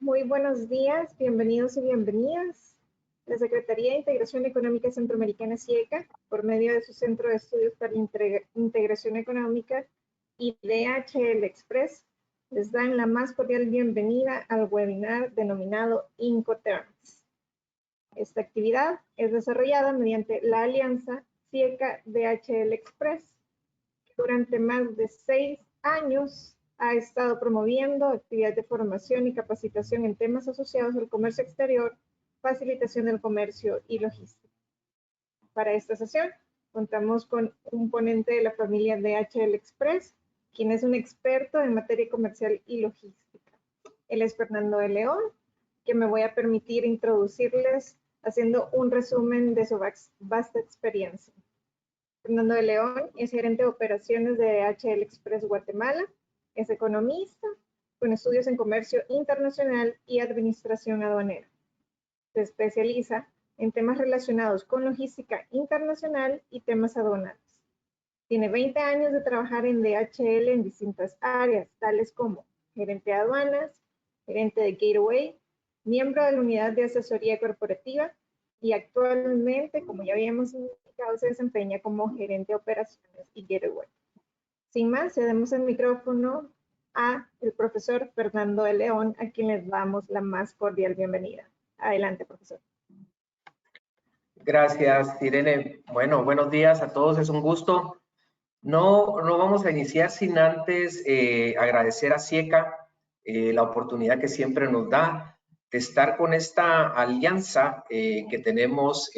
Muy buenos días, bienvenidos y bienvenidas. La Secretaría de Integración Económica Centroamericana (SIECA), por medio de su Centro de Estudios para Integración Económica y DHL Express, les dan la más cordial bienvenida al webinar denominado Incoterms. Esta actividad es desarrollada mediante la alianza SIECA-DHL Express, que durante más de 6 años ha estado promoviendo actividades de formación y capacitación en temas asociados al comercio exterior, facilitación del comercio y logística. Para esta sesión contamos con un ponente de la familia DHL Express, quien es un experto en materia comercial y logística. Él es Fernando de León, que me voy a permitir introducirles haciendo un resumen de su vasta experiencia. Fernando de León es gerente de operaciones de DHL Express Guatemala. Es economista con estudios en comercio internacional y administración aduanera. Se especializa en temas relacionados con logística internacional y temas aduanales. Tiene 20 años de trabajar en DHL en distintas áreas, tales como gerente de aduanas, gerente de Gateway, miembro de la unidad de asesoría corporativa y actualmente, como ya habíamos indicado, se desempeña como gerente de operaciones y Gateway. Sin más, cedemos el micrófono a el profesor Fernando de León, a quien les damos la más cordial bienvenida. Adelante, profesor. Gracias, Irene. Bueno, buenos días a todos, es un gusto. No vamos a iniciar sin antes agradecer a SIECA la oportunidad que siempre nos da de estar con esta alianza que tenemos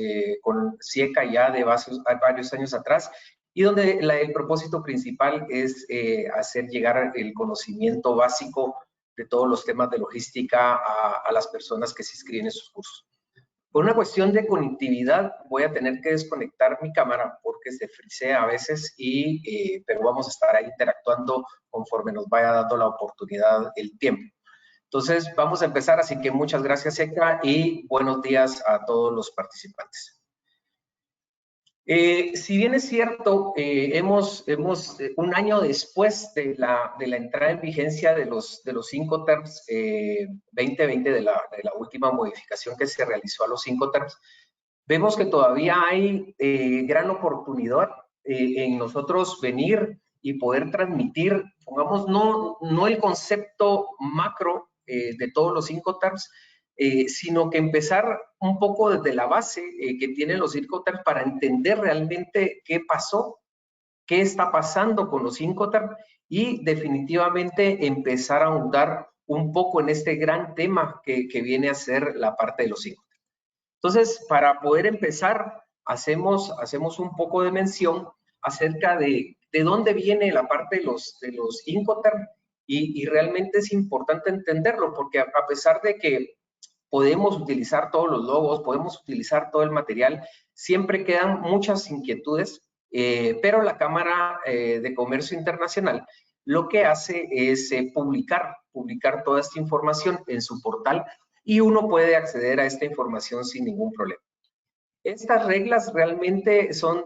con SIECA ya de varios años atrás, y donde el propósito principal es hacer llegar el conocimiento básico de todos los temas de logística a las personas que se inscriben en sus cursos. Por una cuestión de conectividad voy a tener que desconectar mi cámara porque se frisea a veces, pero vamos a estar ahí interactuando conforme nos vaya dando la oportunidad el tiempo. Entonces vamos a empezar, así que muchas gracias, SIECA, y buenos días a todos los participantes. Si bien es cierto, un año después de la entrada en vigencia de los Incoterms 2020, de la última modificación que se realizó a los Incoterms, vemos que todavía hay gran oportunidad en nosotros venir y poder transmitir, pongamos, no el concepto macro de todos los Incoterms, sino que empezar un poco desde la base que tienen los Incoterms para entender realmente qué pasó, qué está pasando con los Incoterms, y definitivamente empezar a ahondar un poco en este gran tema que viene a ser la parte de los Incoterms. Entonces, para poder empezar, hacemos un poco de mención acerca de dónde viene la parte de los Incoterms, y realmente es importante entenderlo, porque a pesar de que podemos utilizar todos los logos, podemos utilizar todo el material, siempre quedan muchas inquietudes, pero la Cámara de Comercio Internacional lo que hace es publicar toda esta información en su portal, y uno puede acceder a esta información sin ningún problema. Estas reglas realmente son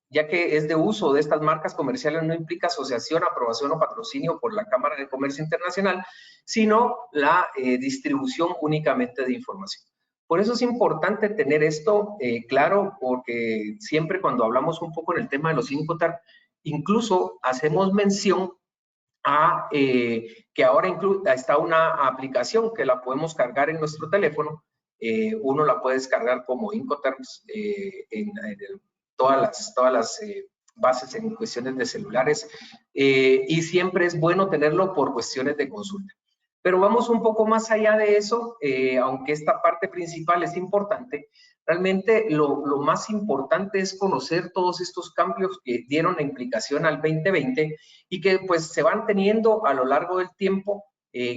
ya que es de uso de estas marcas comerciales, no implica asociación, aprobación o patrocinio por la Cámara de Comercio Internacional, sino la distribución únicamente de información. Por eso es importante tener esto claro, porque siempre cuando hablamos un poco en el tema de los Incoterms, incluso hacemos mención a que ahora está una aplicación que la podemos cargar en nuestro teléfono. Uno la puede descargar como Incoterms en todas las bases en cuestiones de celulares, y siempre es bueno tenerlo por cuestiones de consulta. Pero vamos un poco más allá de eso, aunque esta parte principal es importante. Realmente lo más importante es conocer todos estos cambios que dieron la implicación al 2020 y que pues se van teniendo a lo largo del tiempo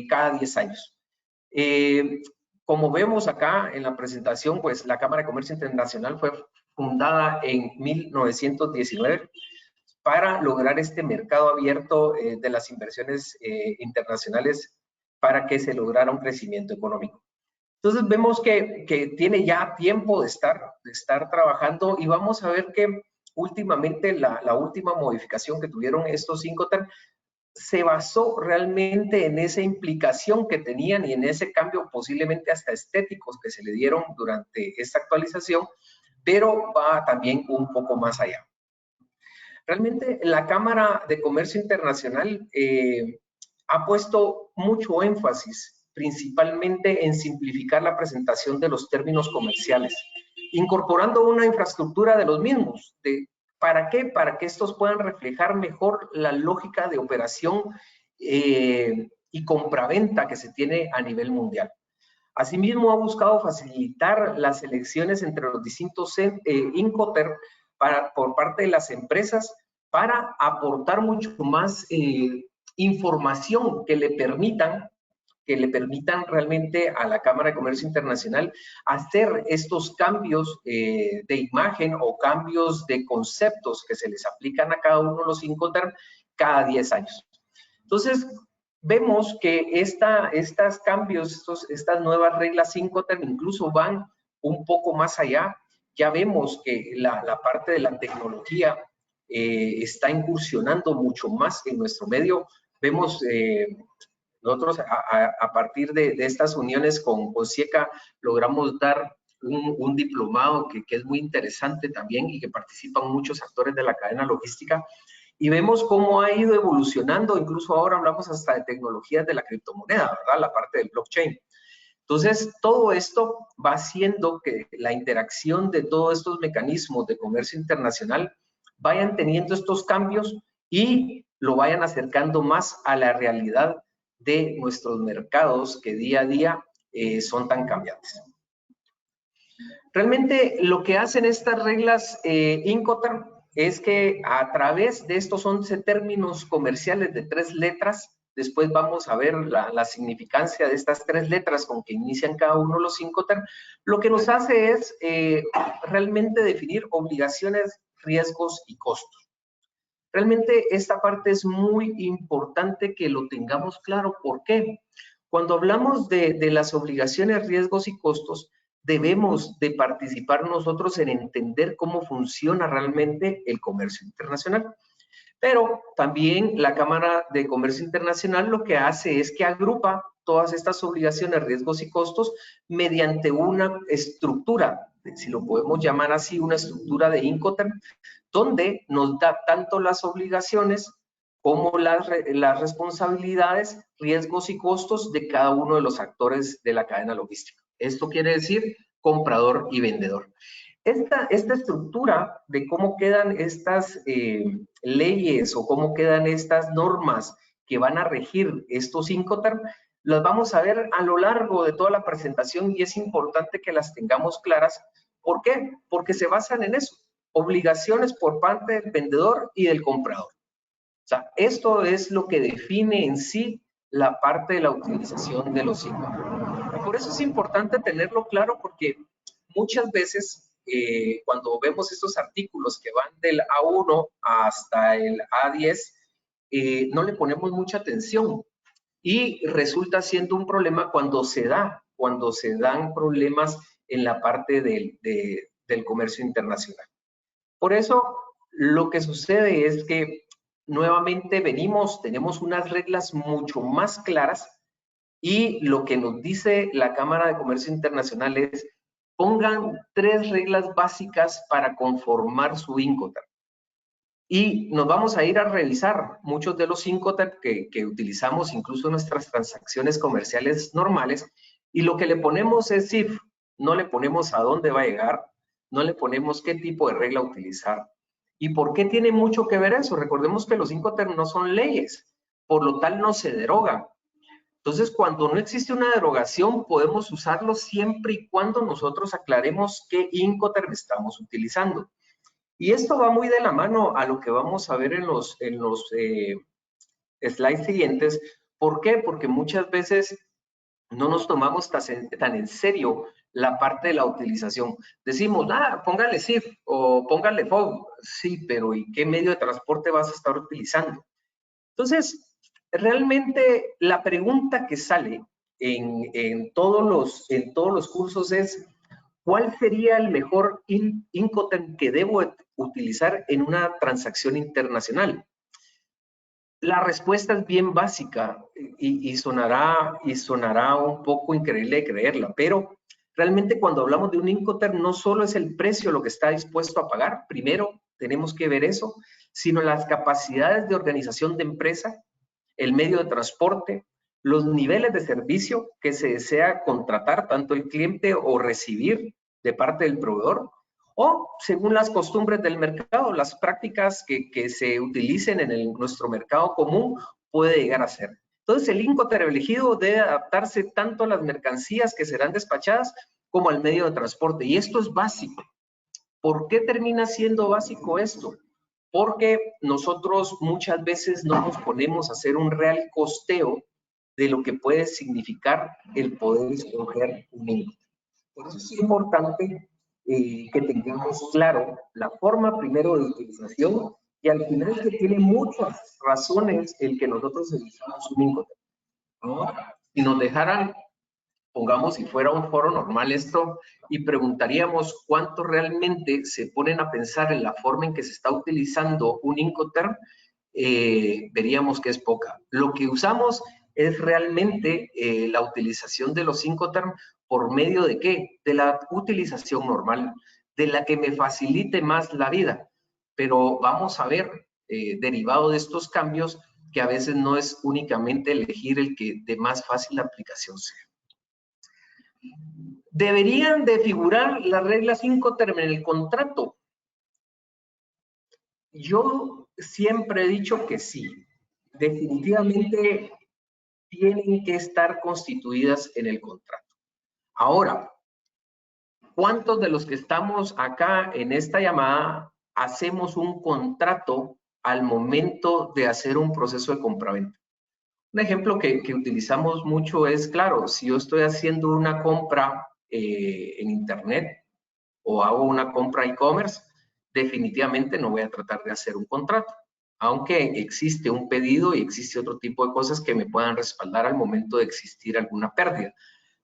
cada 10 años. Como vemos acá en la presentación, pues la Cámara de Comercio Internacional fue fundada en 1919 para lograr este mercado abierto de las inversiones internacionales, para que se lograra un crecimiento económico. Entonces vemos que tiene ya tiempo de estar trabajando, y vamos a ver que últimamente la última modificación que tuvieron estos Incoterms se basó realmente en esa implicación que tenían y en ese cambio posiblemente hasta estéticos que se le dieron durante esta actualización, pero va también un poco más allá. Realmente la Cámara de Comercio Internacional ha puesto mucho énfasis, principalmente en simplificar la presentación de los términos comerciales, incorporando una infraestructura de los mismos. ¿Para qué? Para que estos puedan reflejar mejor la lógica de operación y compraventa que se tiene a nivel mundial. Asimismo, ha buscado facilitar las elecciones entre los distintos Incoterm por parte de las empresas para aportar mucho más información que le permitan realmente a la Cámara de Comercio Internacional hacer estos cambios de imagen o cambios de conceptos que se les aplican a cada uno de los Incoterm cada 10 años. Entonces, vemos que estos cambios, estas nuevas reglas Incoterm incluso van un poco más allá. Ya vemos que la parte de la tecnología está incursionando mucho más en nuestro medio. Vemos, nosotros a partir de estas uniones con CIECA logramos dar un diplomado que es muy interesante también y que participan muchos actores de la cadena logística. Y vemos cómo ha ido evolucionando, incluso ahora hablamos hasta de tecnologías de la criptomoneda, ¿verdad? La parte del blockchain. Entonces, todo esto va haciendo que la interacción de todos estos mecanismos de comercio internacional vayan teniendo estos cambios y lo vayan acercando más a la realidad de nuestros mercados que día a día son tan cambiantes. Realmente lo que hacen estas reglas Incoterm es que a través de estos 11 términos comerciales de 3 letras, después vamos a ver la significancia de estas 3 letras con que inician cada uno de los Incoterm, lo que nos hace es realmente definir obligaciones, riesgos y costos. Realmente esta parte es muy importante que lo tengamos claro. ¿Por qué? Cuando hablamos de las obligaciones, riesgos y costos, debemos de participar nosotros en entender cómo funciona realmente el comercio internacional. Pero también la Cámara de Comercio Internacional lo que hace es que agrupa todas estas obligaciones, riesgos y costos mediante una estructura, si lo podemos llamar así, una estructura de Incoterm, donde nos da tanto las obligaciones como las responsabilidades, riesgos y costos de cada uno de los actores de la cadena logística. Esto quiere decir comprador y vendedor. Esta estructura de cómo quedan estas leyes o cómo quedan estas normas que van a regir estos Incoterm, las vamos a ver a lo largo de toda la presentación y es importante que las tengamos claras. ¿Por qué? Porque se basan en eso, obligaciones por parte del vendedor y del comprador. O sea, esto es lo que define en sí la parte de la utilización de los Incoterm. Por eso es importante tenerlo claro porque muchas veces cuando vemos estos artículos que van del A1 hasta el A10, no le ponemos mucha atención y resulta siendo un problema cuando se dan problemas en la parte del comercio internacional. Por eso, lo que sucede es que nuevamente tenemos unas reglas mucho más claras y lo que nos dice la Cámara de Comercio Internacional es pongan 3 reglas básicas para conformar su Incoterm. Y nos vamos a ir a revisar muchos de los Incoterm que utilizamos incluso en nuestras transacciones comerciales normales y lo que le ponemos es CIF, no le ponemos a dónde va a llegar, no le ponemos qué tipo de regla utilizar. ¿Y por qué tiene mucho que ver eso? Recordemos que los Incoterm no son leyes, por lo tal no se derogan. Entonces, cuando no existe una derogación, podemos usarlo siempre y cuando nosotros aclaremos qué Incoterm estamos utilizando. Y esto va muy de la mano a lo que vamos a ver en los slides siguientes. ¿Por qué? Porque muchas veces no nos tomamos tan en serio la parte de la utilización. Decimos, póngale CIF o póngale FOB. Sí, pero ¿y qué medio de transporte vas a estar utilizando? Entonces, realmente la pregunta que sale en todos los cursos es, ¿cuál sería el mejor Incoterm que debo utilizar en una transacción internacional? La respuesta es bien básica y sonará un poco increíble de creerla, pero realmente cuando hablamos de un Incoterm no solo es el precio lo que está dispuesto a pagar, primero tenemos que ver eso, sino las capacidades de organización de empresa, el medio de transporte, los niveles de servicio que se desea contratar, tanto el cliente o recibir de parte del proveedor, o según las costumbres del mercado, las prácticas que se utilicen en nuestro mercado común puede llegar a ser. Entonces, el Incoterm elegido debe adaptarse tanto a las mercancías que serán despachadas como al medio de transporte. Y esto es básico. ¿Por qué termina siendo básico esto? Porque nosotros muchas veces no nos ponemos a hacer un real costeo de lo que puede significar el poder escoger un Incoterm. Por eso es importante que tengamos claro la forma primero de utilización y al final que tiene muchas razones el que nosotros elijamos un Incoterm. Ahora, si nos dejaran, pongamos si fuera un foro normal esto, y preguntaríamos cuánto realmente se ponen a pensar en la forma en que se está utilizando un Incoterm, veríamos que es poca. Lo que usamos es realmente la utilización de los Incoterm por medio de ¿qué? De la utilización normal, de la que me facilite más la vida. Pero vamos a ver, derivado de estos cambios, que a veces no es únicamente elegir el que de más fácil aplicación sea. ¿Deberían de figurar las reglas Incoterm en el contrato? Yo siempre he dicho que sí. Definitivamente tienen que estar constituidas en el contrato. Ahora, ¿cuántos de los que estamos acá en esta llamada hacemos un contrato al momento de hacer un proceso de compraventa? Un ejemplo que utilizamos mucho es, claro, si yo estoy haciendo una compra en internet o hago una compra e-commerce, definitivamente no voy a tratar de hacer un contrato, aunque existe un pedido y existe otro tipo de cosas que me puedan respaldar al momento de existir alguna pérdida.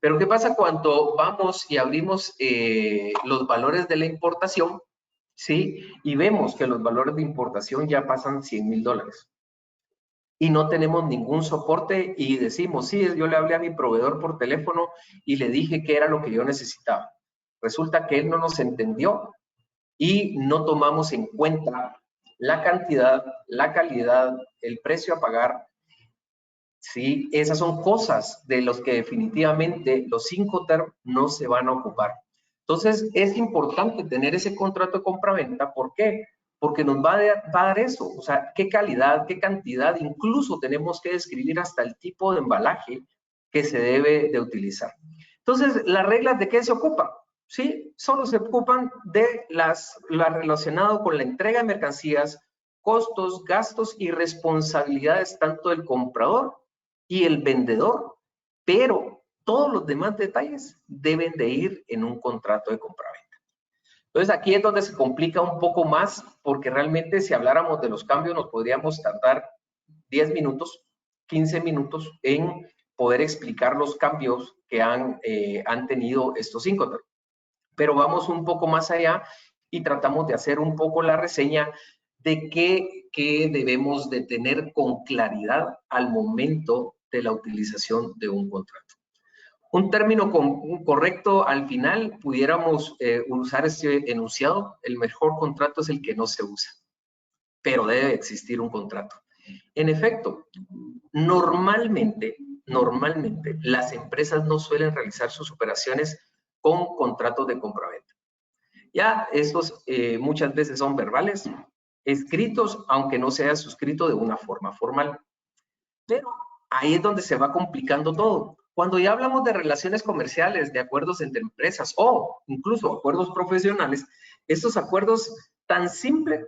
Pero ¿qué pasa cuando vamos y abrimos los valores de la importación, ¿sí? Y vemos que los valores de importación ya pasan $100,000 y no tenemos ningún soporte y decimos, sí, yo le hablé a mi proveedor por teléfono y le dije que era lo que yo necesitaba. Resulta que él no nos entendió y no tomamos en cuenta la cantidad, la calidad, el precio a pagar. Sí, esas son cosas de los que definitivamente los Incoterm no se van a ocupar. Entonces, es importante tener ese contrato de compra-venta. ¿Por qué? Porque nos va a dar eso, o sea, qué calidad, qué cantidad, incluso tenemos que describir hasta el tipo de embalaje que se debe de utilizar. Entonces, ¿las reglas de qué se ocupan? Sí, solo se ocupan de las relacionado con la entrega de mercancías, costos, gastos y responsabilidades tanto del comprador y el vendedor, pero todos los demás detalles deben de ir en un contrato de compraventa. Entonces aquí es donde se complica un poco más, porque realmente si habláramos de los cambios nos podríamos tardar 10 minutos, 15 minutos en poder explicar los cambios que han tenido estos Incoterm. Pero vamos un poco más allá y tratamos de hacer un poco la reseña de qué debemos de tener con claridad al momento de la utilización de un contrato. Un término correcto al final, pudiéramos usar este enunciado: el mejor contrato es el que no se usa, pero debe existir un contrato. En efecto, normalmente las empresas no suelen realizar sus operaciones con contratos de compraventa. Ya estos muchas veces son verbales, escritos, aunque no sea suscrito de una forma formal. Pero ahí es donde se va complicando todo. Cuando ya hablamos de relaciones comerciales, de acuerdos entre empresas o incluso acuerdos profesionales, estos acuerdos tan simples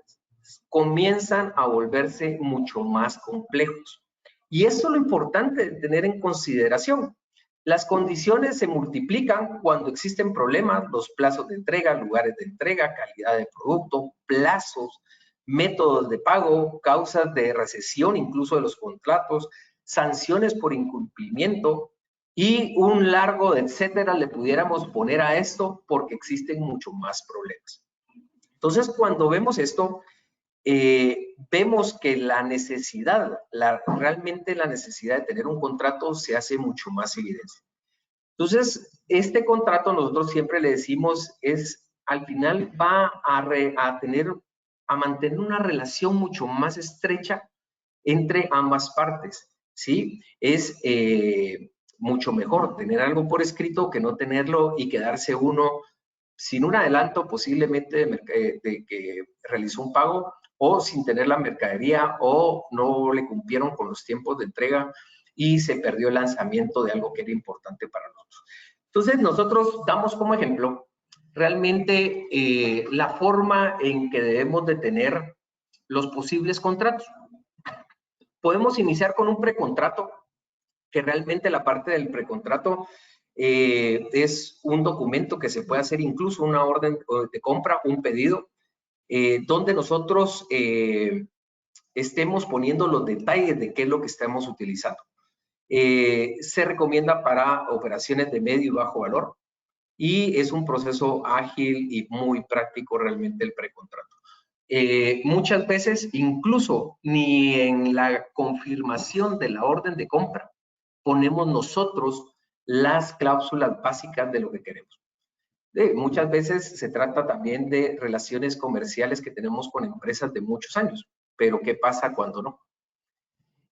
comienzan a volverse mucho más complejos. Y esto es lo importante de tener en consideración. Las condiciones se multiplican cuando existen problemas, los plazos de entrega, lugares de entrega, calidad de producto, plazos, métodos de pago, causas de recesión incluso de los contratos, sanciones por incumplimiento y un largo etcétera le pudiéramos poner a esto porque existen mucho más problemas. Entonces, cuando vemos esto, vemos que la necesidad, realmente la necesidad de tener un contrato se hace mucho más evidente. Entonces, este contrato nosotros siempre le decimos al final va a mantener una relación mucho más estrecha entre ambas partes, ¿sí? Es mucho mejor tener algo por escrito que no tenerlo y quedarse uno sin un adelanto posiblemente de que realizó un pago o sin tener la mercadería o no le cumplieron con los tiempos de entrega y se perdió el lanzamiento de algo que era importante para nosotros. Entonces, nosotros damos como ejemplo realmente la forma en que debemos de tener los posibles contratos. Podemos iniciar con un precontrato, que realmente la parte del precontrato es un documento que se puede hacer incluso una orden de compra, un pedido, donde nosotros estemos poniendo los detalles de qué es lo que estamos utilizando. Se recomienda para operaciones de medio y bajo valor y es un proceso ágil y muy práctico realmente el precontrato. Muchas veces incluso ni en la confirmación de la orden de compra ponemos nosotros las cláusulas básicas de lo que queremos. Muchas veces se trata también de relaciones comerciales que tenemos con empresas de muchos años, pero ¿qué pasa cuando no?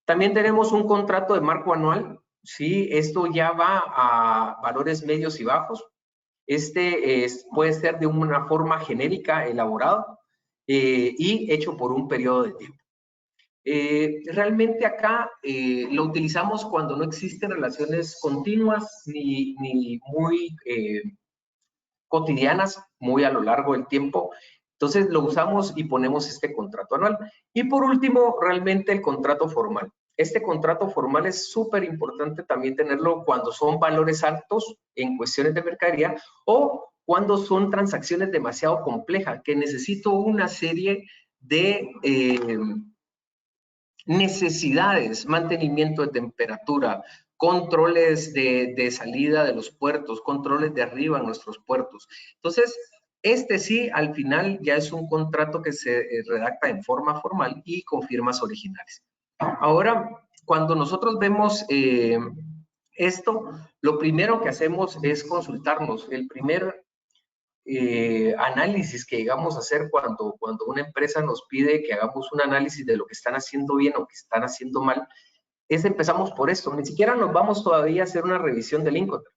También tenemos un contrato de marco anual, ¿sí? Esto ya va a valores medios y bajos. Puede ser de una forma genérica elaborado y hecho por un periodo de tiempo. Realmente acá lo utilizamos cuando no existen relaciones continuas ni muy cotidianas, muy a lo largo del tiempo. Entonces lo usamos y ponemos este contrato anual. Y por último, realmente el contrato formal. Este contrato formal es súper importante también tenerlo cuando son valores altos en cuestiones de mercadería o cuando son transacciones demasiado complejas, que necesito una serie de necesidades, mantenimiento de temperatura, controles de salida de los puertos, controles de arriba en nuestros puertos. Entonces, sí, al final ya es un contrato que se redacta en forma formal y con firmas originales. Ahora, cuando nosotros vemos esto, lo primero que hacemos es consultarnos. El primer análisis que llegamos a hacer cuando una empresa nos pide que hagamos un análisis de lo que están haciendo bien o que están haciendo mal, empezamos por esto. Ni siquiera nos vamos todavía a hacer una revisión del Incoterm.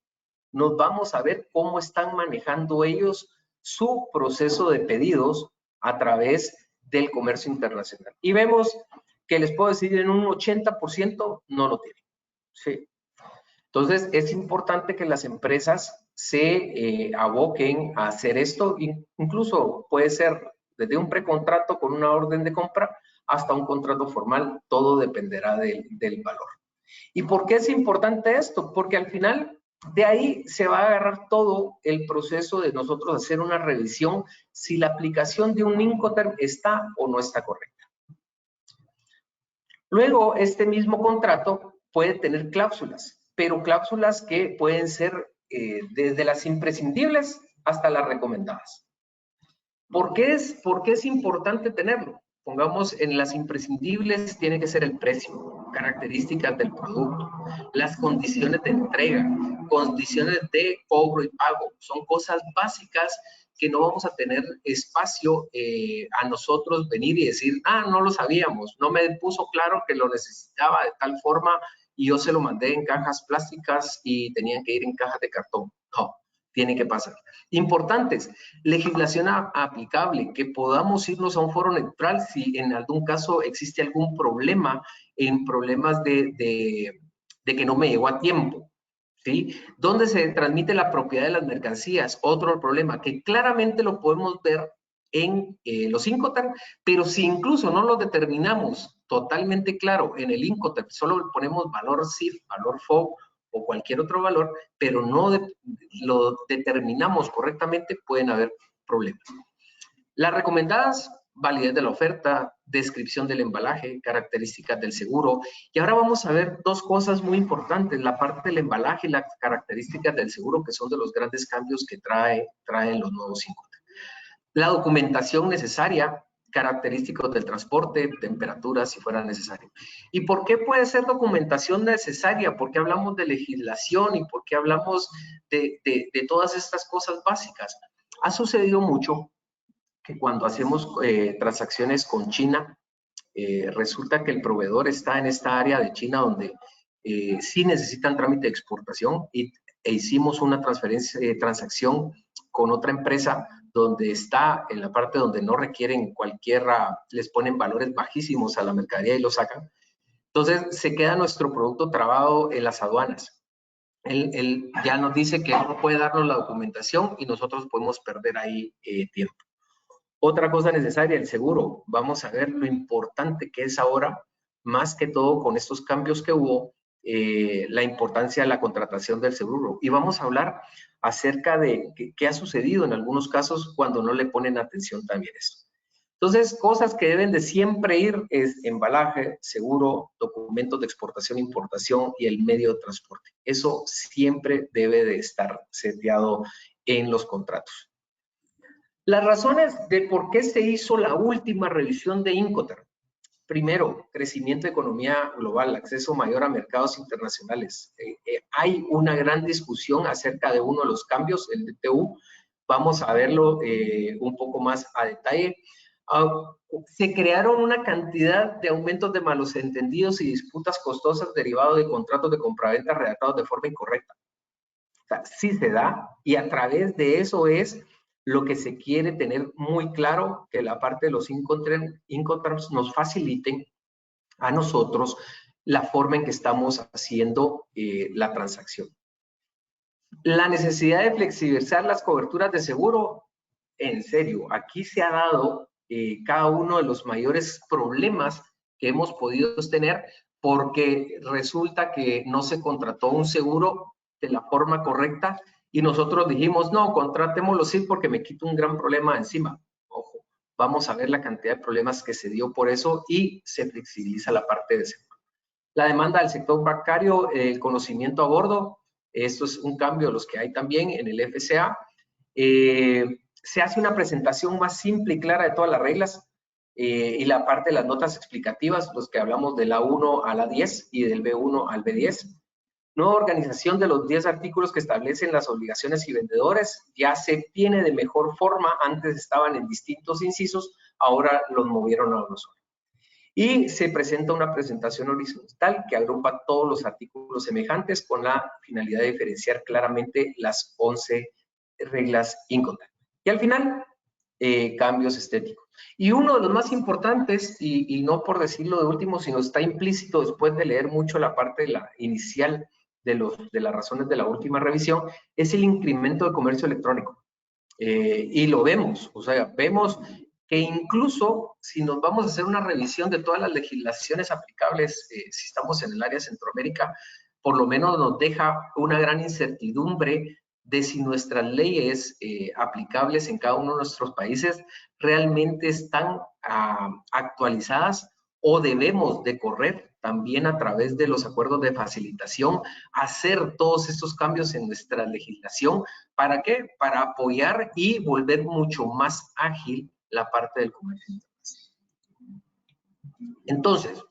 Nos vamos a ver cómo están manejando ellos su proceso de pedidos a través del comercio internacional. Y vemos que les puedo decir en un 80% no lo tienen. Sí. Entonces, es importante que las empresas se aboquen a hacer esto. Incluso puede ser desde un precontrato con una orden de compra hasta un contrato formal. Todo dependerá del valor. ¿Y por qué es importante esto? Porque al final de ahí se va a agarrar todo el proceso de nosotros hacer una revisión si la aplicación de un Incoterm está o no está correcta. Luego, este mismo contrato puede tener cláusulas, pero cláusulas que pueden ser desde las imprescindibles hasta las recomendadas. ¿Por qué es importante tenerlo? Pongamos en las imprescindibles, tiene que ser el precio, características del producto, las condiciones de entrega, condiciones de cobro y pago. Son cosas básicas que no vamos a tener espacio a nosotros venir y decir, no lo sabíamos, no me puso claro que lo necesitaba de tal forma y yo se lo mandé en cajas plásticas y tenían que ir en cajas de cartón. No, tiene que pasar. Importantes, legislación aplicable, que podamos irnos a un foro neutral si en algún caso existe algún problema, en problemas de que no me llegó a tiempo. ¿Sí? ¿Dónde se transmite la propiedad de las mercancías? Otro problema que claramente lo podemos ver en los Incoterm, pero si incluso no lo determinamos totalmente claro en el Incoterm, solo ponemos valor CIF, valor FOB o cualquier otro valor, pero no lo determinamos correctamente, pueden haber problemas. Las recomendadas, validez de la oferta, descripción del embalaje, características del seguro. Y ahora vamos a ver dos cosas muy importantes, la parte del embalaje y las características del seguro, que son de los grandes cambios que traen los nuevos Incoterm. La documentación necesaria, característicos del transporte, temperaturas si fuera necesario. ¿Y por qué puede ser documentación necesaria? ¿Por qué hablamos de legislación y por qué hablamos de todas estas cosas básicas? Ha sucedido mucho que cuando hacemos transacciones con China, resulta que el proveedor está en esta área de China donde sí necesitan trámite de exportación e hicimos una transacción con otra empresa donde está en la parte donde no requieren les ponen valores bajísimos a la mercadería y lo sacan. Entonces se queda nuestro producto trabado en las aduanas. Él ya nos dice que no puede darnos la documentación y nosotros podemos perder ahí tiempo. Otra cosa necesaria, el seguro. Vamos a ver lo importante que es ahora, más que todo con estos cambios que hubo, la importancia de la contratación del seguro. Y vamos a hablar acerca de qué ha sucedido en algunos casos cuando no le ponen atención también a esto. Entonces, cosas que deben de siempre ir es embalaje, seguro, documentos de exportación, importación y el medio de transporte. Eso siempre debe de estar seteado en los contratos. Las razones de por qué se hizo la última revisión de Incoterm. Primero, crecimiento de economía global, acceso mayor a mercados internacionales. Hay una gran discusión acerca de uno de los cambios, el DTU. Vamos a verlo un poco más a detalle. Se crearon una cantidad de aumentos de malos entendidos y disputas costosas derivados de contratos de compraventa redactados de forma incorrecta. O sea, sí se da y a través de eso es lo que se quiere tener muy claro, que la parte de los Incoterms nos faciliten a nosotros la forma en que estamos haciendo la transacción. La necesidad de flexibilizar las coberturas de seguro, en serio, aquí se ha dado cada uno de los mayores problemas que hemos podido tener porque resulta que no se contrató un seguro de la forma correcta y nosotros dijimos, no, contratémoslo sí porque me quito un gran problema encima. Ojo, vamos a ver la cantidad de problemas que se dio por eso y se flexibiliza la parte de seguro. La demanda del sector bancario, el conocimiento a bordo, esto es un cambio de los que hay también en el FCA. Se hace una presentación más simple y clara de todas las reglas y la parte de las notas explicativas, los que hablamos de la 1 a la 10 y del B1 al B10. Nueva organización de los 10 artículos que establecen las obligaciones y vendedores. Ya se tiene de mejor forma. Antes estaban en distintos incisos, ahora los movieron a uno solo. Y se presenta una presentación horizontal que agrupa todos los artículos semejantes con la finalidad de diferenciar claramente las 11 reglas Incoterm. Y al final, cambios estéticos. Y uno de los más importantes, y no por decirlo de último, sino está implícito después de leer mucho la parte inicial de las razones de la última revisión, es el incremento de comercio electrónico. Y lo vemos, o sea, vemos que incluso si nos vamos a hacer una revisión de todas las legislaciones aplicables, si estamos en el área de Centroamérica, por lo menos nos deja una gran incertidumbre de si nuestras leyes aplicables en cada uno de nuestros países realmente están actualizadas o debemos de correr también a través de los acuerdos de facilitación, hacer todos estos cambios en nuestra legislación. ¿Para qué? Para apoyar y volver mucho más ágil la parte del comercio internacional. Entonces,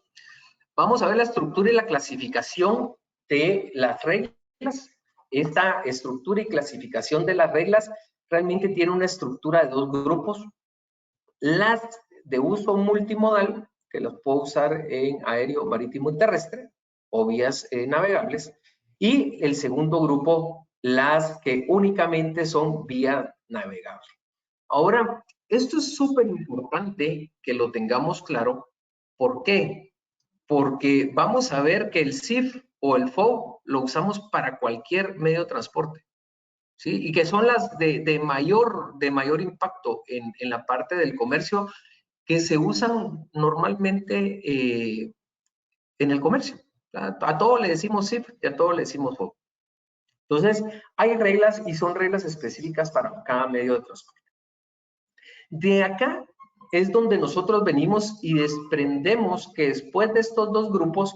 vamos a ver la estructura y la clasificación de las reglas. Esta estructura y clasificación de las reglas realmente tiene una estructura de dos grupos. Las de uso multimodal, que los puedo usar en aéreo, marítimo y terrestre, o vías navegables. Y el segundo grupo, las que únicamente son vía navegable. Ahora, esto es súper importante que lo tengamos claro. ¿Por qué? Porque vamos a ver que el CIF o el FOB lo usamos para cualquier medio de transporte, ¿sí? Y que son las de mayor impacto en la parte del comercio que se usan normalmente en el comercio. A todo le decimos CIF y a todo le decimos FOB. Entonces, hay reglas y son reglas específicas para cada medio de transporte. De acá es donde nosotros venimos y desprendemos que después de estos dos grupos,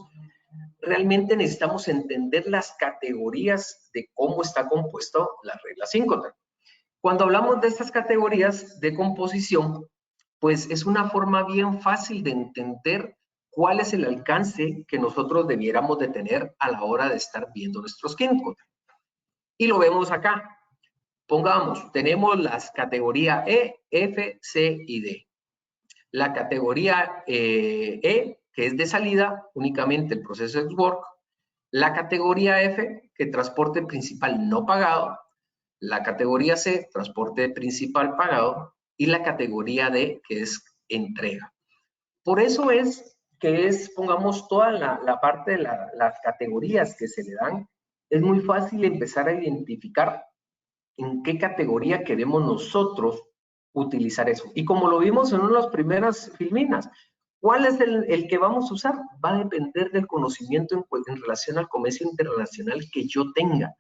realmente necesitamos entender las categorías de cómo está compuesto las reglas Incoterm. Cuando hablamos de estas categorías de composición, pues es una forma bien fácil de entender cuál es el alcance que nosotros debiéramos de tener a la hora de estar viendo nuestros Incoterms. Y lo vemos acá. Pongamos, tenemos las categorías E, F, C y D. La categoría E, que es de salida, únicamente el proceso ex-work. La categoría F, que transporte principal no pagado. La categoría C, transporte principal pagado. Y la categoría D, que es entrega. Por eso es que pongamos, toda la parte de las categorías que se le dan, es muy fácil empezar a identificar en qué categoría queremos nosotros utilizar eso. Y como lo vimos en una de las primeras filminas, ¿cuál es el que vamos a usar? Va a depender del conocimiento en relación al comercio internacional que yo tenga.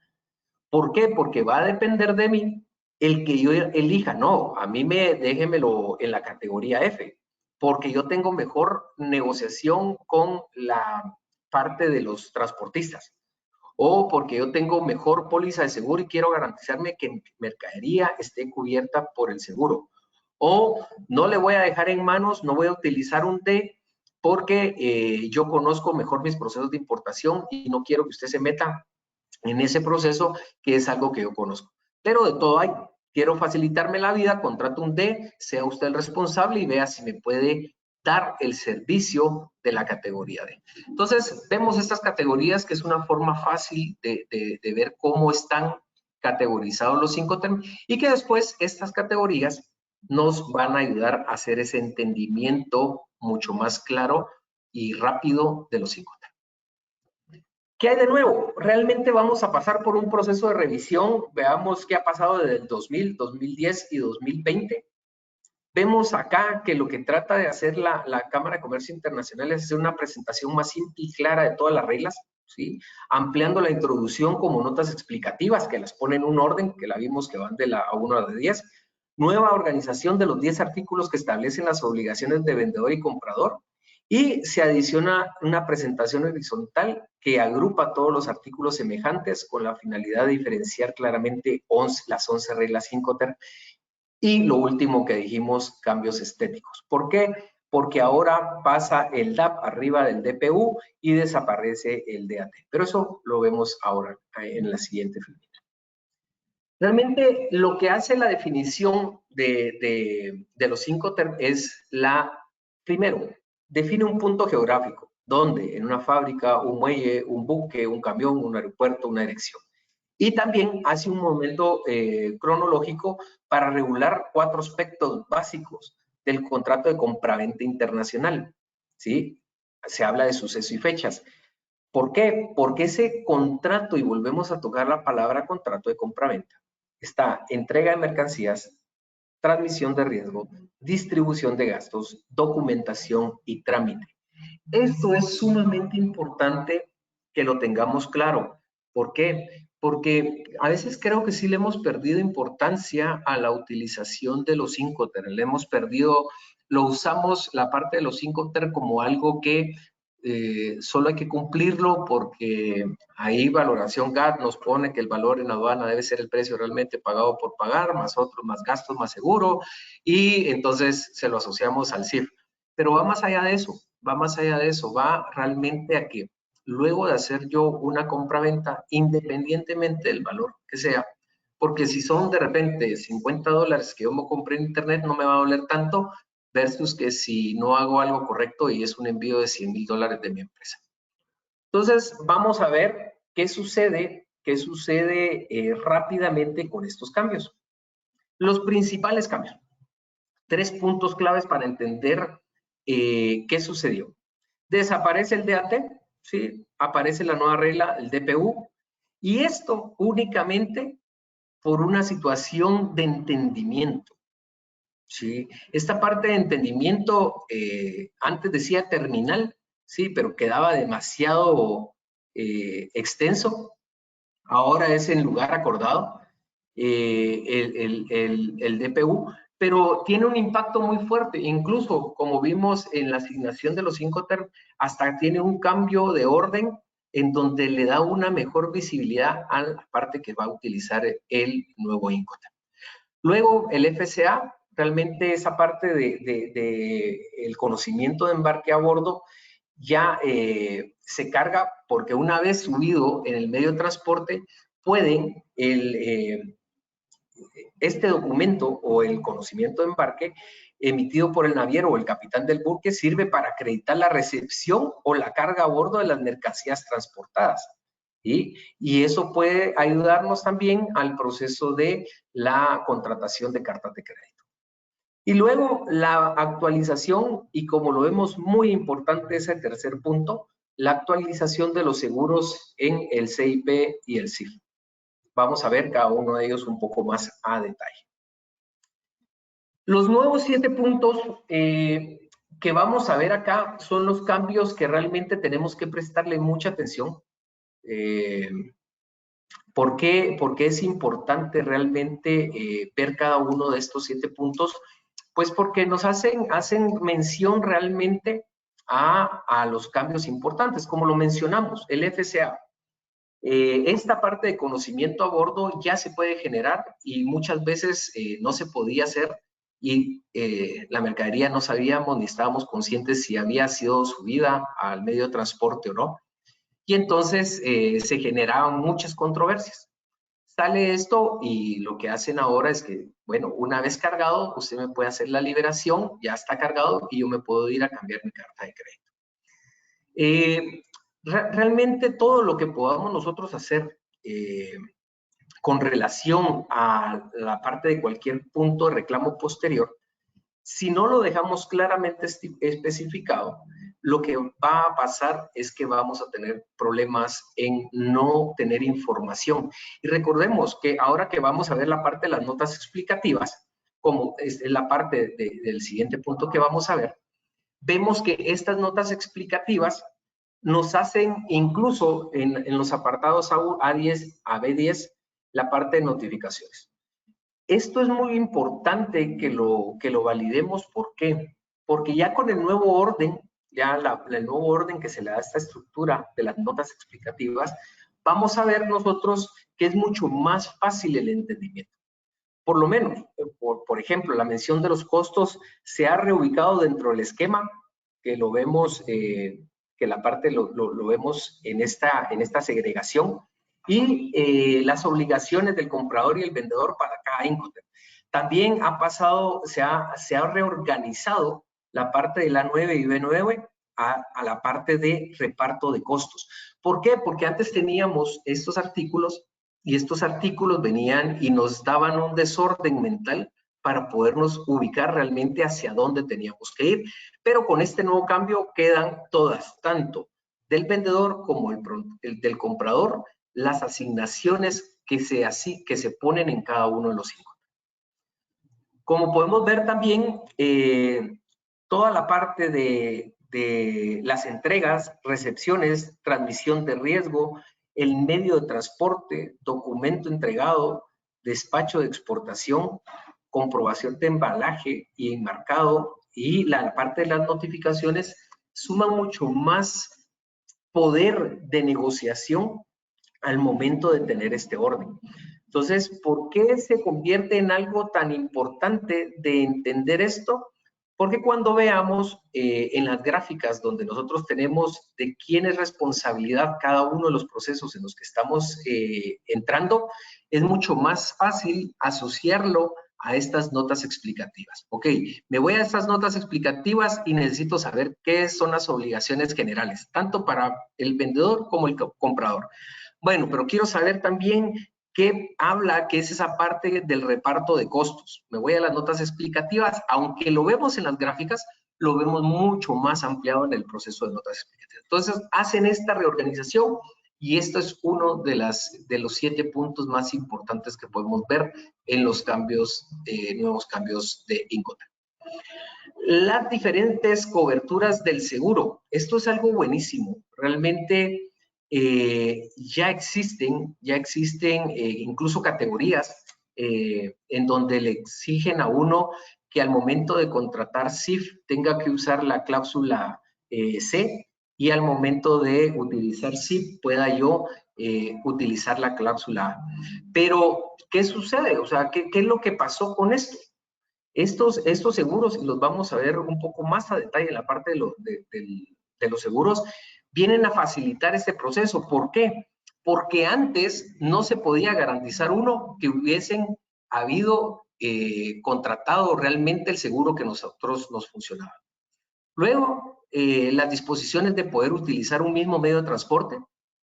¿Por qué? Porque va a depender de mí el que yo elija. No, a mí déjemelo en la categoría F, porque yo tengo mejor negociación con la parte de los transportistas. O porque yo tengo mejor póliza de seguro y quiero garantizarme que mi mercadería esté cubierta por el seguro. O no le voy a dejar en manos, no voy a utilizar un D porque yo conozco mejor mis procesos de importación y no quiero que usted se meta en ese proceso que es algo que yo conozco. Pero de todo hay. Quiero facilitarme la vida, contrato un D, sea usted el responsable y vea si me puede dar el servicio de la categoría D. Entonces, vemos estas categorías, que es una forma fácil de ver cómo están categorizados los Incoterms, y que después estas categorías nos van a ayudar a hacer ese entendimiento mucho más claro y rápido de los Incoterms. ¿Qué hay de nuevo? Realmente vamos a pasar por un proceso de revisión. Veamos qué ha pasado desde el 2000, 2010 y 2020. Vemos acá que lo que trata de hacer la Cámara de Comercio Internacional es hacer una presentación más simple y clara de todas las reglas, ¿sí? Ampliando la introducción como notas explicativas que las pone en un orden, que la vimos que van de la 1 a la 10. Nueva organización de los 10 artículos que establecen las obligaciones de vendedor y comprador. Y se adiciona una presentación horizontal que agrupa todos los artículos semejantes con la finalidad de diferenciar claramente las 11 reglas Incoterms. Y lo último que dijimos, cambios estéticos. ¿Por qué? Porque ahora pasa el DAP arriba del DPU y desaparece el DAT. Pero eso lo vemos ahora en la siguiente filmina. Realmente lo que hace la definición de los Incoterms es primero, define un punto geográfico, donde en una fábrica, un muelle, un buque, un camión, un aeropuerto, una dirección. Y también hace un momento cronológico para regular 4 aspectos básicos del contrato de compraventa internacional, ¿sí? Se habla de suceso y fechas. ¿Por qué? Porque ese contrato, y volvemos a tocar la palabra contrato de compraventa, está entrega de mercancías, transmisión de riesgo, distribución de gastos, documentación y trámite. Esto es sumamente importante que lo tengamos claro. ¿Por qué? Porque a veces creo que sí le hemos perdido importancia a la utilización de los Incoterms. Le hemos perdido, lo usamos la parte de los Incoterms como algo que solo hay que cumplirlo porque ahí valoración GAT nos pone que el valor en aduana debe ser el precio realmente pagado por pagar, más otros, más gastos, más seguro, y entonces se lo asociamos al CIF. Pero va más allá de eso, va realmente a que luego de hacer yo una compra-venta, independientemente del valor que sea, porque si son de repente $50 que yo me compré en internet, no me va a doler tanto, versus que si no hago algo correcto y es un envío de $100,000 de mi empresa. Entonces, vamos a ver qué sucede rápidamente con estos cambios. Los principales cambios. 3 puntos claves para entender qué sucedió. Desaparece el DAT, ¿sí? Aparece la nueva regla, el DPU, y esto únicamente por una situación de entendimiento. ¿Sí? Esta parte de entendimiento, antes decía terminal, sí, pero quedaba demasiado extenso. Ahora es en lugar acordado el DPU, pero tiene un impacto muy fuerte. Incluso, como vimos en la asignación de los Incoterms, hasta tiene un cambio de orden en donde le da una mejor visibilidad a la parte que va a utilizar el nuevo Incoterm. Luego, el FCA realmente esa parte de el conocimiento de embarque a bordo ya se carga porque una vez subido en el medio de transporte, pueden este documento o el conocimiento de embarque emitido por el naviero o el capitán del buque sirve para acreditar la recepción o la carga a bordo de las mercancías transportadas. ¿Sí? Y eso puede ayudarnos también al proceso de la contratación de cartas de crédito. Y luego la actualización, y como lo vemos muy importante ese tercer punto, la actualización de los seguros en el CIP y el CIF. Vamos a ver cada uno de ellos un poco más a detalle. Los nuevos 7 puntos que vamos a ver acá son los cambios que realmente tenemos que prestarle mucha atención. ¿Por qué es importante realmente ver cada uno de estos 7 puntos? Pues porque nos hacen mención realmente a los cambios importantes, como lo mencionamos, el FCA. Esta parte de conocimiento a bordo ya se puede generar y muchas veces no se podía hacer y la mercadería no sabíamos ni estábamos conscientes si había sido subida al medio de transporte o no. Y entonces se generaban muchas controversias. Sale esto y lo que hacen ahora es que, bueno, una vez cargado, usted me puede hacer la liberación, ya está cargado y yo me puedo ir a cambiar mi carta de crédito. Realmente todo lo que podamos nosotros hacer con relación a la parte de cualquier punto de reclamo posterior, si no lo dejamos claramente especificado, lo que va a pasar es que vamos a tener problemas en no tener información. Y recordemos que ahora que vamos a ver la parte de las notas explicativas, como es la parte del siguiente punto que vamos a ver, vemos que estas notas explicativas nos hacen incluso en los apartados A10 a B10 la parte de notificaciones. Esto es muy importante que lo validemos. ¿Por qué? Porque ya con el nuevo orden, ya el nuevo orden que se le da a esta estructura de las notas explicativas, vamos a ver nosotros que es mucho más fácil el entendimiento. Por lo menos, por ejemplo, la mención de los costos se ha reubicado dentro del esquema, que lo vemos, que la parte lo vemos en esta segregación, y las obligaciones del comprador y el vendedor para cada Incoterm. También ha pasado, se ha reorganizado la parte de la 9 y B9 a la parte de reparto de costos. ¿Por qué? Porque antes teníamos estos artículos y estos artículos venían y nos daban un desorden mental para podernos ubicar realmente hacia dónde teníamos que ir. Pero con este nuevo cambio quedan todas, tanto del vendedor como el del comprador, las asignaciones que se ponen en cada uno de los 5. Como podemos ver también, toda la parte de las entregas, recepciones, transmisión de riesgo, el medio de transporte, documento entregado, despacho de exportación, comprobación de embalaje y enmarcado, y la parte de las notificaciones suman mucho más poder de negociación al momento de tener este orden. Entonces, ¿por qué se convierte en algo tan importante de entender esto? Porque cuando veamos en las gráficas donde nosotros tenemos de quién es responsabilidad cada uno de los procesos en los que estamos entrando, es mucho más fácil asociarlo a estas notas explicativas. Ok, me voy a estas notas explicativas y necesito saber qué son las obligaciones generales, tanto para el vendedor como el comprador. Bueno, pero quiero saber también qué habla, qué es esa parte del reparto de costos. Me voy a las notas explicativas, aunque lo vemos en las gráficas, lo vemos mucho más ampliado en el proceso de notas explicativas. Entonces, hacen esta reorganización y esto es uno de los 7 puntos más importantes que podemos ver en los cambios, nuevos cambios de Incoterm. Las diferentes coberturas del seguro. Esto es algo buenísimo. Realmente ya existen incluso categorías en donde le exigen a uno que al momento de contratar CIF tenga que usar la cláusula C, y al momento de utilizar CIF pueda yo utilizar la cláusula A. Pero, ¿qué sucede? O sea, ¿qué es lo que pasó con esto? Estos seguros, y los vamos a ver un poco más a detalle en la parte de los seguros, vienen a facilitar este proceso. ¿Por qué? Porque antes no se podía garantizar uno que hubiesen habido contratado realmente el seguro que nosotros nos funcionaba. Luego, las disposiciones de poder utilizar un mismo medio de transporte,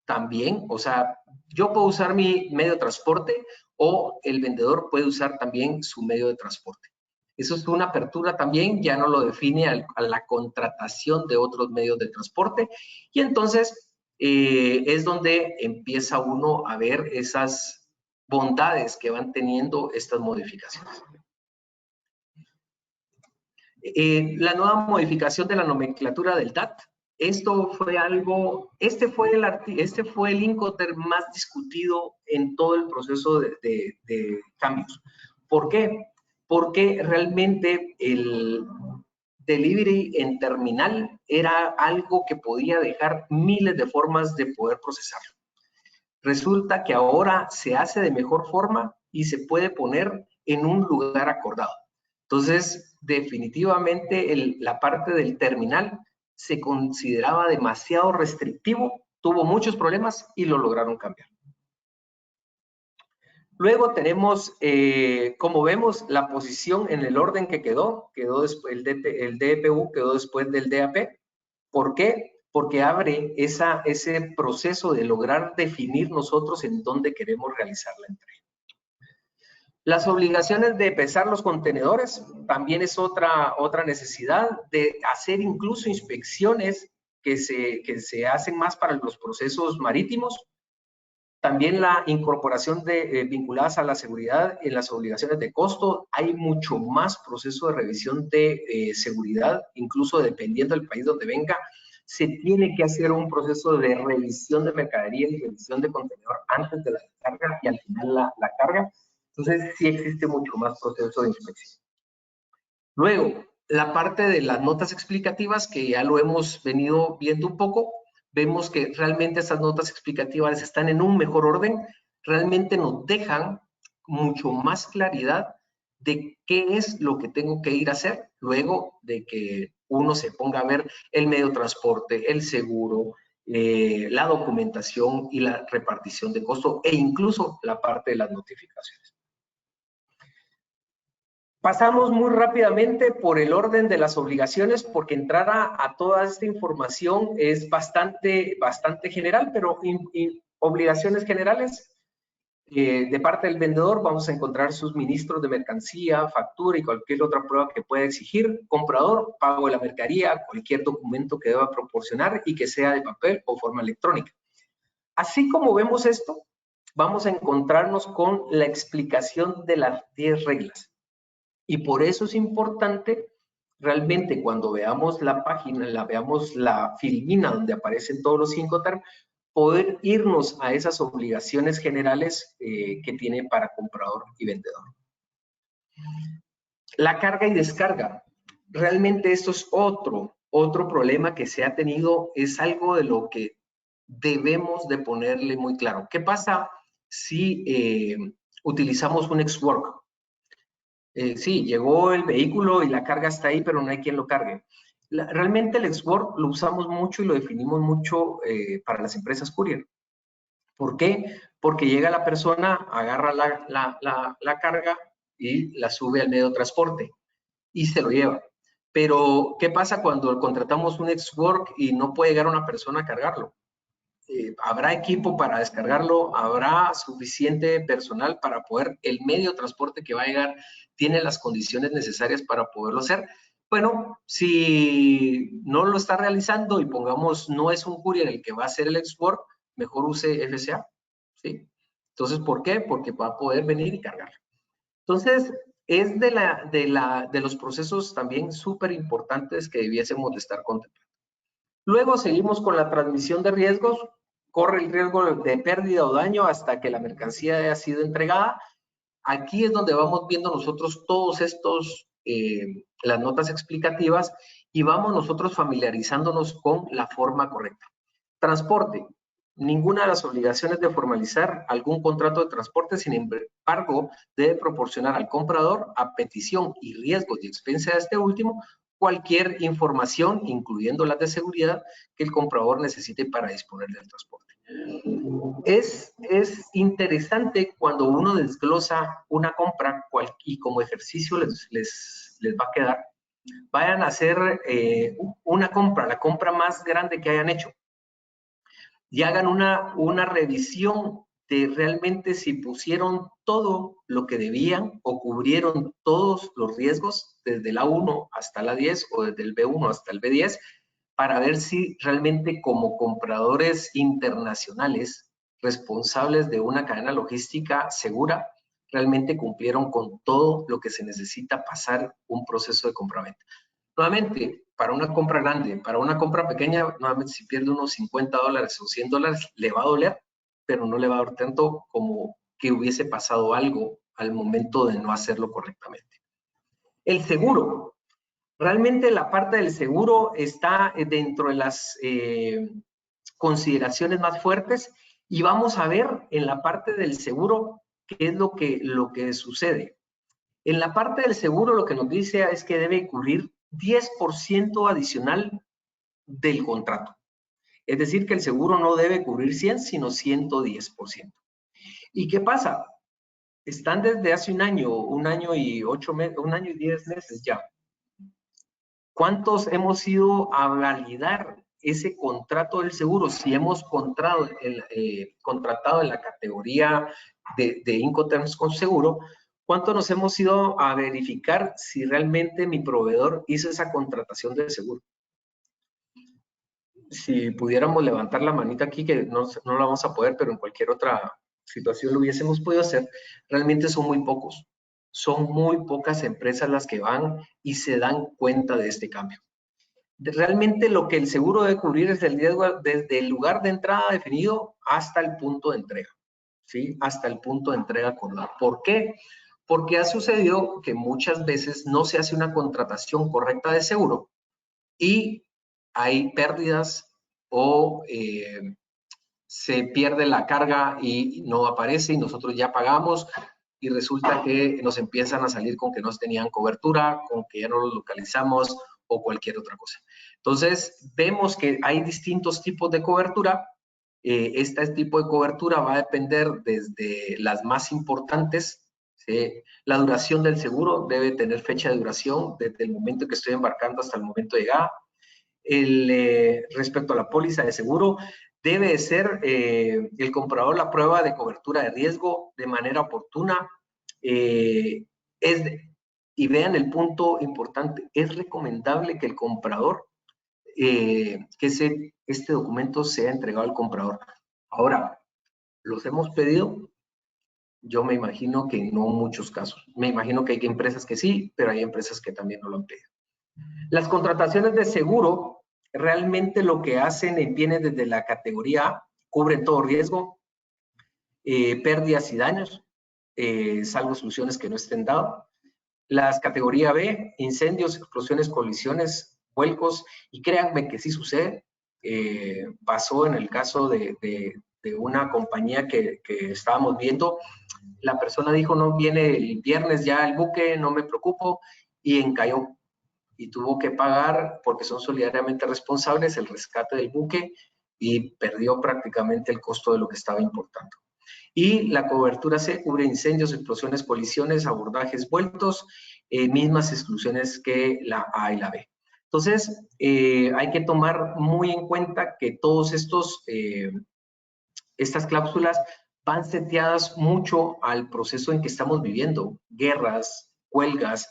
también, o sea, yo puedo usar mi medio de transporte o el vendedor puede usar también su medio de transporte. Eso es una apertura también, ya no lo define a la contratación de otros medios de transporte y entonces es donde empieza uno a ver esas bondades que van teniendo estas modificaciones. La nueva modificación de la nomenclatura del DAT. Esto fue algo, este fue el Incoterm más discutido en todo el proceso de cambios. ¿Por qué? Porque realmente el delivery en terminal era algo que podía dejar miles de formas de poder procesarlo. Resulta que ahora se hace de mejor forma y se puede poner en un lugar acordado. Entonces, definitivamente la parte del terminal se consideraba demasiado restrictivo, tuvo muchos problemas y lo lograron cambiar. Luego tenemos, como vemos, la posición en el orden que quedó después, el DPU quedó después del DAP. ¿Por qué? Porque abre ese proceso de lograr definir nosotros en dónde queremos realizar la entrega. Las obligaciones de pesar los contenedores también es otra necesidad de hacer incluso inspecciones que se hacen más para los procesos marítimos. También la incorporación vinculadas a la seguridad en las obligaciones de costo. Hay mucho más proceso de revisión de seguridad, incluso dependiendo del país donde venga. Se tiene que hacer un proceso de revisión de mercadería y revisión de contenedor antes de la carga y al final la carga. Entonces, sí existe mucho más proceso de inspección. Luego, la parte de las notas explicativas, que ya lo hemos venido viendo un poco, vemos que realmente esas notas explicativas están en un mejor orden, realmente nos dejan mucho más claridad de qué es lo que tengo que ir a hacer luego de que uno se ponga a ver el medio de transporte, el seguro, la documentación y la repartición de costo e incluso la parte de las notificaciones. Pasamos muy rápidamente por el orden de las obligaciones porque entrar a toda esta información es bastante general, pero obligaciones generales. De parte del vendedor vamos a encontrar suministros de mercancía, factura y cualquier otra prueba que pueda exigir. Comprador, pago de la mercadería, cualquier documento que deba proporcionar y que sea de papel o forma electrónica. Así como vemos esto, vamos a encontrarnos con la explicación de las 10 reglas. Y por eso es importante realmente cuando veamos la página, veamos la filmina donde aparecen todos los Incoterm, poder irnos a esas obligaciones generales que tiene para comprador y vendedor. La carga y descarga. Realmente esto es otro problema que se ha tenido, es algo de lo que debemos de ponerle muy claro. ¿Qué pasa si utilizamos un ex-work? Sí, llegó el vehículo y la carga está ahí, pero no hay quien lo cargue. Realmente el export lo usamos mucho y lo definimos mucho para las empresas courier. ¿Por qué? Porque llega la persona, agarra la carga y la sube al medio de transporte y se lo lleva. Pero, ¿qué pasa cuando contratamos un ex-work y no puede llegar una persona a cargarlo? Habrá equipo para descargarlo, habrá suficiente personal para poder, el medio de transporte que va a llegar tiene las condiciones necesarias para poderlo hacer. Bueno, si no lo está realizando y pongamos no es un courier el que va a hacer el export, mejor use FCA, ¿sí? Entonces, ¿por qué? Porque va a poder venir y cargar. Entonces, es de los procesos también súper importantes que debiésemos de estar contemplando. Luego seguimos con la transmisión de riesgos. Corre el riesgo de pérdida o daño hasta que la mercancía haya sido entregada. Aquí es donde vamos viendo nosotros todos estos, las notas explicativas y vamos nosotros familiarizándonos con la forma correcta. Transporte. ninguna de las obligaciones de formalizar algún contrato de transporte, sin embargo, debe proporcionar al comprador, a petición y riesgos y expensa de este último, cualquier información, incluyendo las de seguridad, que el comprador necesite para disponer del transporte. Es interesante cuando uno desglosa una compra y como ejercicio les va a quedar, vayan a hacer una compra, la compra más grande que hayan hecho, y hagan una revisión de realmente si pusieron todo lo que debían o cubrieron todos los riesgos desde la 1 hasta la 10 o desde el B1 hasta el B10, para ver si realmente como compradores internacionales responsables de una cadena logística segura, realmente cumplieron con todo lo que se necesita pasar un proceso de compraventa. Nuevamente, para una compra grande, para una compra pequeña, nuevamente si pierde unos $50 o $100, le va a doler, pero no le va a dar tanto como que hubiese pasado algo al momento de no hacerlo correctamente. El seguro. Realmente la parte del seguro está dentro de las consideraciones más fuertes y vamos a ver en la parte del seguro qué es lo que sucede. En la parte del seguro lo que nos dice es que debe cubrir 10% adicional del contrato. Es decir, que el seguro no debe cubrir 100, sino 110%. ¿Y qué pasa? Están desde hace un año y 8 meses, un año y 10 meses ya. ¿Cuántos hemos ido a validar ese contrato del seguro? Si hemos contratado en la categoría de Incoterms con seguro, ¿cuánto nos hemos ido a verificar si realmente mi proveedor hizo esa contratación del seguro? Si pudiéramos levantar la manita aquí, que no la vamos a poder, pero en cualquier otra situación lo hubiésemos podido hacer, realmente son muy pocos. Son muy pocas empresas las que van y se dan cuenta de este cambio. Realmente lo que el seguro debe cubrir es el riesgo desde el lugar de entrada definido hasta el punto de entrega, ¿sí? Hasta el punto de entrega acordado. ¿Por qué? Porque ha sucedido que muchas veces no se hace una contratación correcta de seguro y hay pérdidas o se pierde la carga y no aparece y nosotros ya pagamos y resulta que nos empiezan a salir con que no tenían cobertura, con que ya no los localizamos o cualquier otra cosa. Entonces, vemos que hay distintos tipos de cobertura. Este tipo de cobertura va a depender desde las más importantes. La duración del seguro debe tener fecha de duración desde el momento que estoy embarcando hasta el momento de llegada. Respecto a la póliza de seguro, debe ser el comprador la prueba de cobertura de riesgo de manera oportuna. Y vean el punto importante, es recomendable que el comprador, que este documento sea entregado al comprador. Ahora, ¿los hemos pedido? Yo me imagino que no en muchos casos. Me imagino que hay empresas que sí, pero hay empresas que también no lo han pedido. Las contrataciones de seguro realmente lo que hacen viene desde la categoría A, cubren todo riesgo, pérdidas y daños, salvo soluciones que no estén dadas. Las categoría B, incendios, explosiones, colisiones, vuelcos, y créanme que sí sucede. Pasó en el caso de una compañía que estábamos viendo. La persona dijo, no, viene el viernes ya el buque, no me preocupo, y encalló. Y tuvo que pagar, porque son solidariamente responsables, el rescate del buque y perdió prácticamente el costo de lo que estaba importando. Y la cobertura C cubre incendios, explosiones, colisiones, abordajes, vueltos, mismas exclusiones que la A y la B. Entonces, hay que tomar muy en cuenta que todos estas cláusulas van seteadas mucho al proceso en que estamos viviendo. Guerras, huelgas,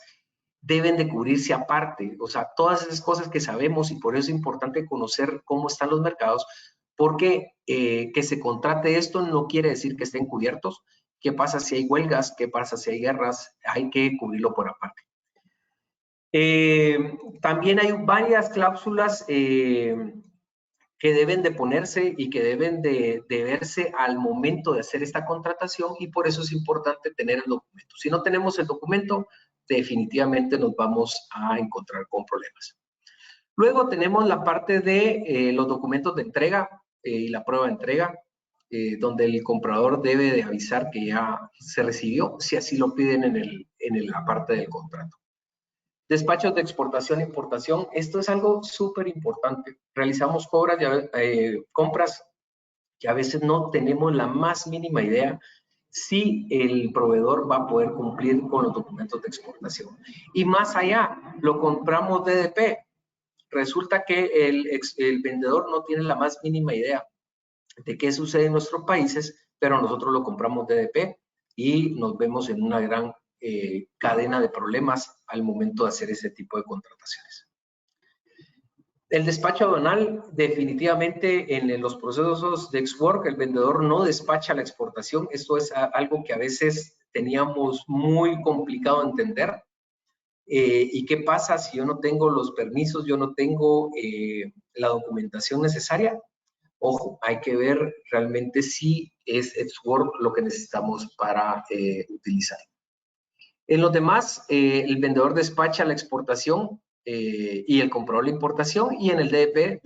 deben de cubrirse aparte. O sea, todas esas cosas que sabemos, y por eso es importante conocer cómo están los mercados, porque que se contrate esto no quiere decir que estén cubiertos. ¿Qué pasa si hay huelgas? ¿Qué pasa si hay guerras? Hay que cubrirlo por aparte. También hay varias cláusulas que deben de ponerse y que deben de verse al momento de hacer esta contratación, y por eso es importante tener el documento. Si no tenemos el documento, definitivamente nos vamos a encontrar con problemas. Luego tenemos la parte de los documentos de entrega. y la prueba de entrega, donde el comprador debe de avisar que ya se recibió, si así lo piden en la parte del contrato. Despachos de exportación e importación, esto es algo súper importante. Realizamos compras que a veces no tenemos la más mínima idea si el proveedor va a poder cumplir con los documentos de exportación. Y más allá, lo compramos DDP. Resulta que el vendedor no tiene la más mínima idea de qué sucede en nuestros países, pero nosotros lo compramos DDP y nos vemos en una gran cadena de problemas al momento de hacer ese tipo de contrataciones. El despacho aduanal, definitivamente en los procesos de ex-work, el vendedor no despacha la exportación. Esto es algo que a veces teníamos muy complicado de entender. ¿Y qué pasa si yo no tengo los permisos, yo no tengo la documentación necesaria? Ojo, hay que ver realmente si es ex-work lo que necesitamos para utilizar. En los demás, el vendedor despacha la exportación y el comprador la importación, y en el DDP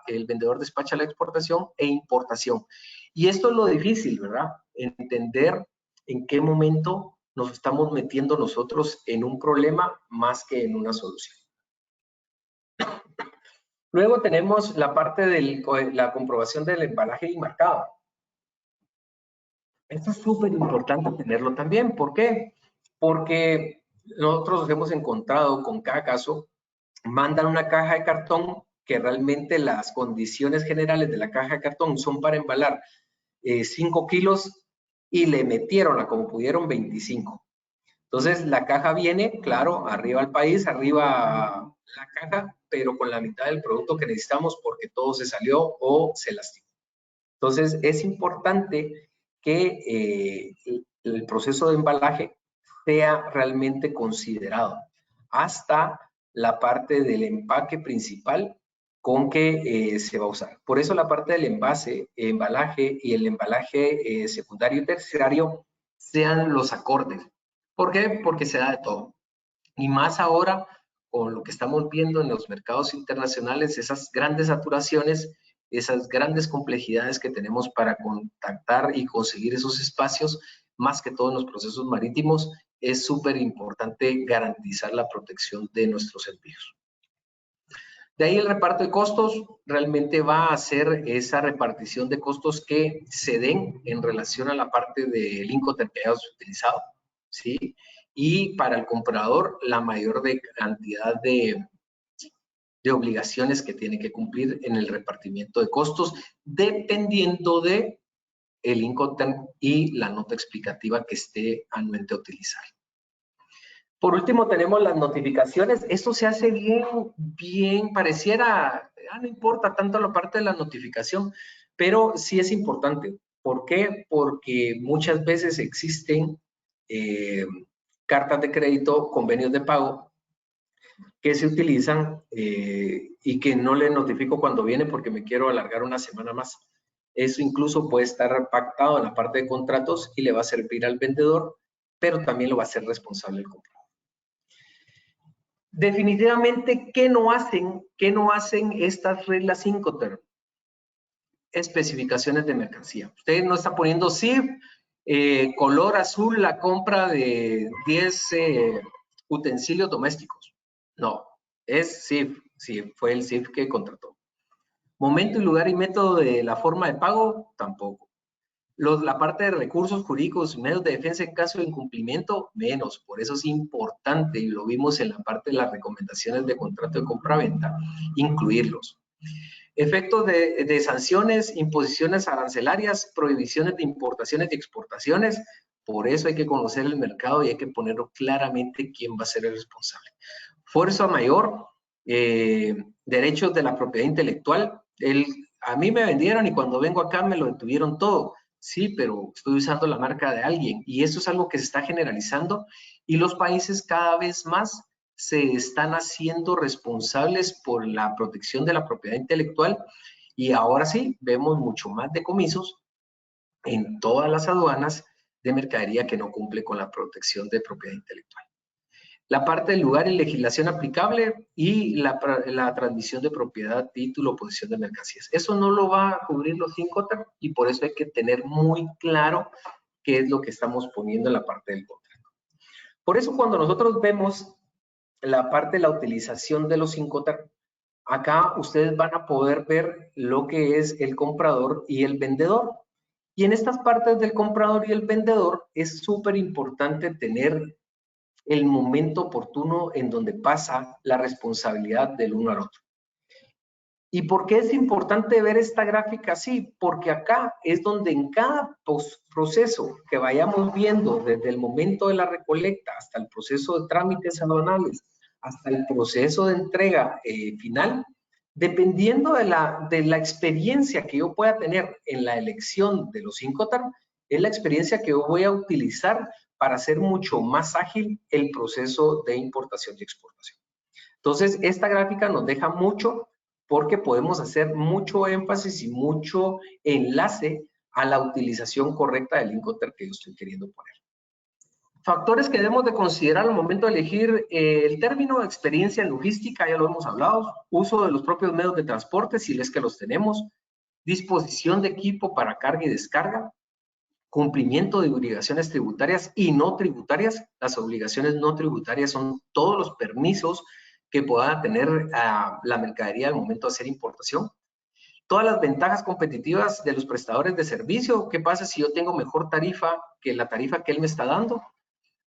el vendedor despacha la exportación e importación. Y esto es lo difícil, ¿verdad? Entender en qué momento nos estamos metiendo nosotros en un problema más que en una solución. Luego tenemos la parte de la comprobación del embalaje y marcado. Esto es súper importante tenerlo también. ¿Por qué? Porque nosotros hemos encontrado con cada caso, mandan una caja de cartón que realmente las condiciones generales de la caja de cartón son para embalar 5 kilos y le metieron a como pudieron 25. Entonces la caja viene, claro, arriba al país, arriba la caja, pero con la mitad del producto que necesitamos porque todo se salió o se lastimó. Entonces es importante que el proceso de embalaje sea realmente considerado hasta la parte del empaque principal con que se va a usar. Por eso la parte del embalaje y el embalaje secundario y terciario sean los acordes. ¿Por qué? Porque se da de todo. Y más ahora con lo que estamos viendo en los mercados internacionales, esas grandes saturaciones, esas grandes complejidades que tenemos para contactar y conseguir esos espacios, más que todo en los procesos marítimos, es súper importante garantizar la protección de nuestros envíos. De ahí el reparto de costos realmente va a ser esa repartición de costos que se den en relación a la parte del Incoterm utilizado, ¿sí? Y para el comprador la mayor cantidad de obligaciones que tiene que cumplir en el repartimiento de costos, dependiendo de el Incoterm y la nota explicativa que esté anuente a utilizar. Por último, tenemos las notificaciones. Esto se hace bien, pareciera, no importa tanto la parte de la notificación, pero sí es importante. ¿Por qué? Porque muchas veces existen cartas de crédito, convenios de pago, que se utilizan y que no le notifico cuando viene porque me quiero alargar una semana más. Eso incluso puede estar pactado en la parte de contratos y le va a servir al vendedor, pero también lo va a hacer responsable el comprador. Definitivamente, ¿qué no hacen estas reglas Incoterm? Especificaciones de mercancía. Usted no está poniendo CIF, color azul, la compra de 10 utensilios domésticos. No, es CIF, sí, fue el CIF que contrató. Momento y lugar y método de la forma de pago, tampoco. La parte de recursos jurídicos y medios de defensa en caso de incumplimiento, menos. Por eso es importante, y lo vimos en la parte de las recomendaciones de contrato de compra-venta, incluirlos. Efectos de sanciones, imposiciones arancelarias, prohibiciones de importaciones y exportaciones. Por eso hay que conocer el mercado y hay que ponerlo claramente quién va a ser el responsable. Fuerza mayor, derechos de la propiedad intelectual. A mí me vendieron y cuando vengo acá me lo detuvieron todo. Sí, pero estoy usando la marca de alguien y eso es algo que se está generalizando y los países cada vez más se están haciendo responsables por la protección de la propiedad intelectual y ahora sí vemos mucho más decomisos en todas las aduanas de mercadería que no cumple con la protección de propiedad intelectual. la parte del lugar y legislación aplicable y la transmisión de propiedad, título, posición de mercancías. Eso no lo va a cubrir los 5 TER y por eso hay que tener muy claro qué es lo que estamos poniendo en la parte del contrato. Por eso cuando nosotros vemos la parte de la utilización de los 5 TER, acá ustedes van a poder ver lo que es el comprador y el vendedor. Y en estas partes del comprador y el vendedor es súper importante tener el momento oportuno en donde pasa la responsabilidad del uno al otro. ¿Y por qué es importante ver esta gráfica así? Porque acá es donde en cada proceso que vayamos viendo, desde el momento de la recolecta hasta el proceso de trámites aduanales, hasta el proceso de entrega final, dependiendo de la experiencia que yo pueda tener en la elección de los 5 TER, es la experiencia que yo voy a utilizar para hacer mucho más ágil el proceso de importación y exportación. Entonces, esta gráfica nos deja mucho porque podemos hacer mucho énfasis y mucho enlace a la utilización correcta del Incoterm que yo estoy queriendo poner. Factores que debemos de considerar al momento de elegir el término: experiencia en logística, ya lo hemos hablado, uso de los propios medios de transporte si es que los tenemos, disposición de equipo para carga y descarga, cumplimiento de obligaciones tributarias y no tributarias. Las obligaciones no tributarias son todos los permisos que pueda tener la mercadería al momento de hacer importación. Todas las ventajas competitivas de los prestadores de servicio. ¿Qué pasa si yo tengo mejor tarifa que la tarifa que él me está dando?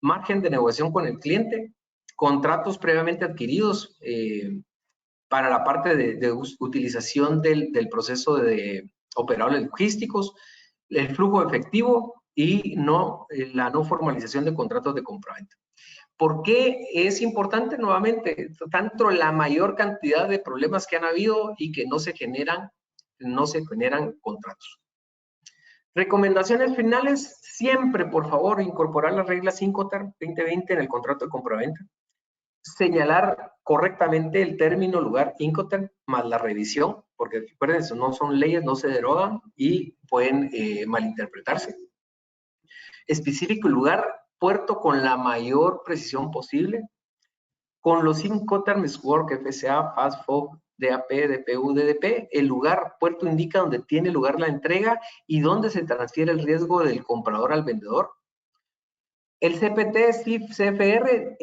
Margen de negociación con el cliente. Contratos previamente adquiridos para la parte de utilización del proceso de operables logísticos. El flujo efectivo y la no formalización de contratos de compraventa. ¿Por qué es importante? Nuevamente, tanto la mayor cantidad de problemas que han habido y que no se generan contratos. Recomendaciones finales: siempre, por favor, incorporar las reglas Incoterm 2020 en el contrato de compraventa. Señalar correctamente el término lugar Incoterm más la revisión, porque recuerden, eso no son leyes, no se derogan y pueden malinterpretarse. Específico lugar, puerto con la mayor precisión posible. Con los Incoterms Work, FSA, Fast, FOB, DAP, DPU, DDP, el lugar, puerto indica donde tiene lugar la entrega y dónde se transfiere el riesgo del comprador al vendedor. El CPT, CIF, CFR,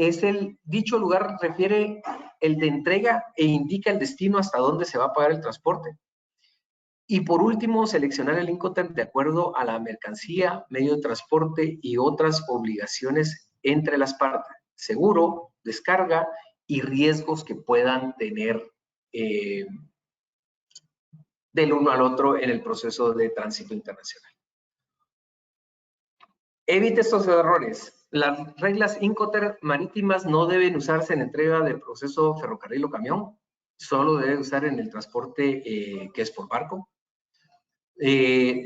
dicho lugar refiere el de entrega e indica el destino hasta dónde se va a pagar el transporte. Y por último, seleccionar el Incoterm de acuerdo a la mercancía, medio de transporte y otras obligaciones entre las partes. Seguro, descarga y riesgos que puedan tener del uno al otro en el proceso de tránsito internacional. Evite estos errores. Las reglas Incoterm marítimas no deben usarse en entrega de proceso ferrocarril o camión. Solo debe usar en el transporte que es por barco.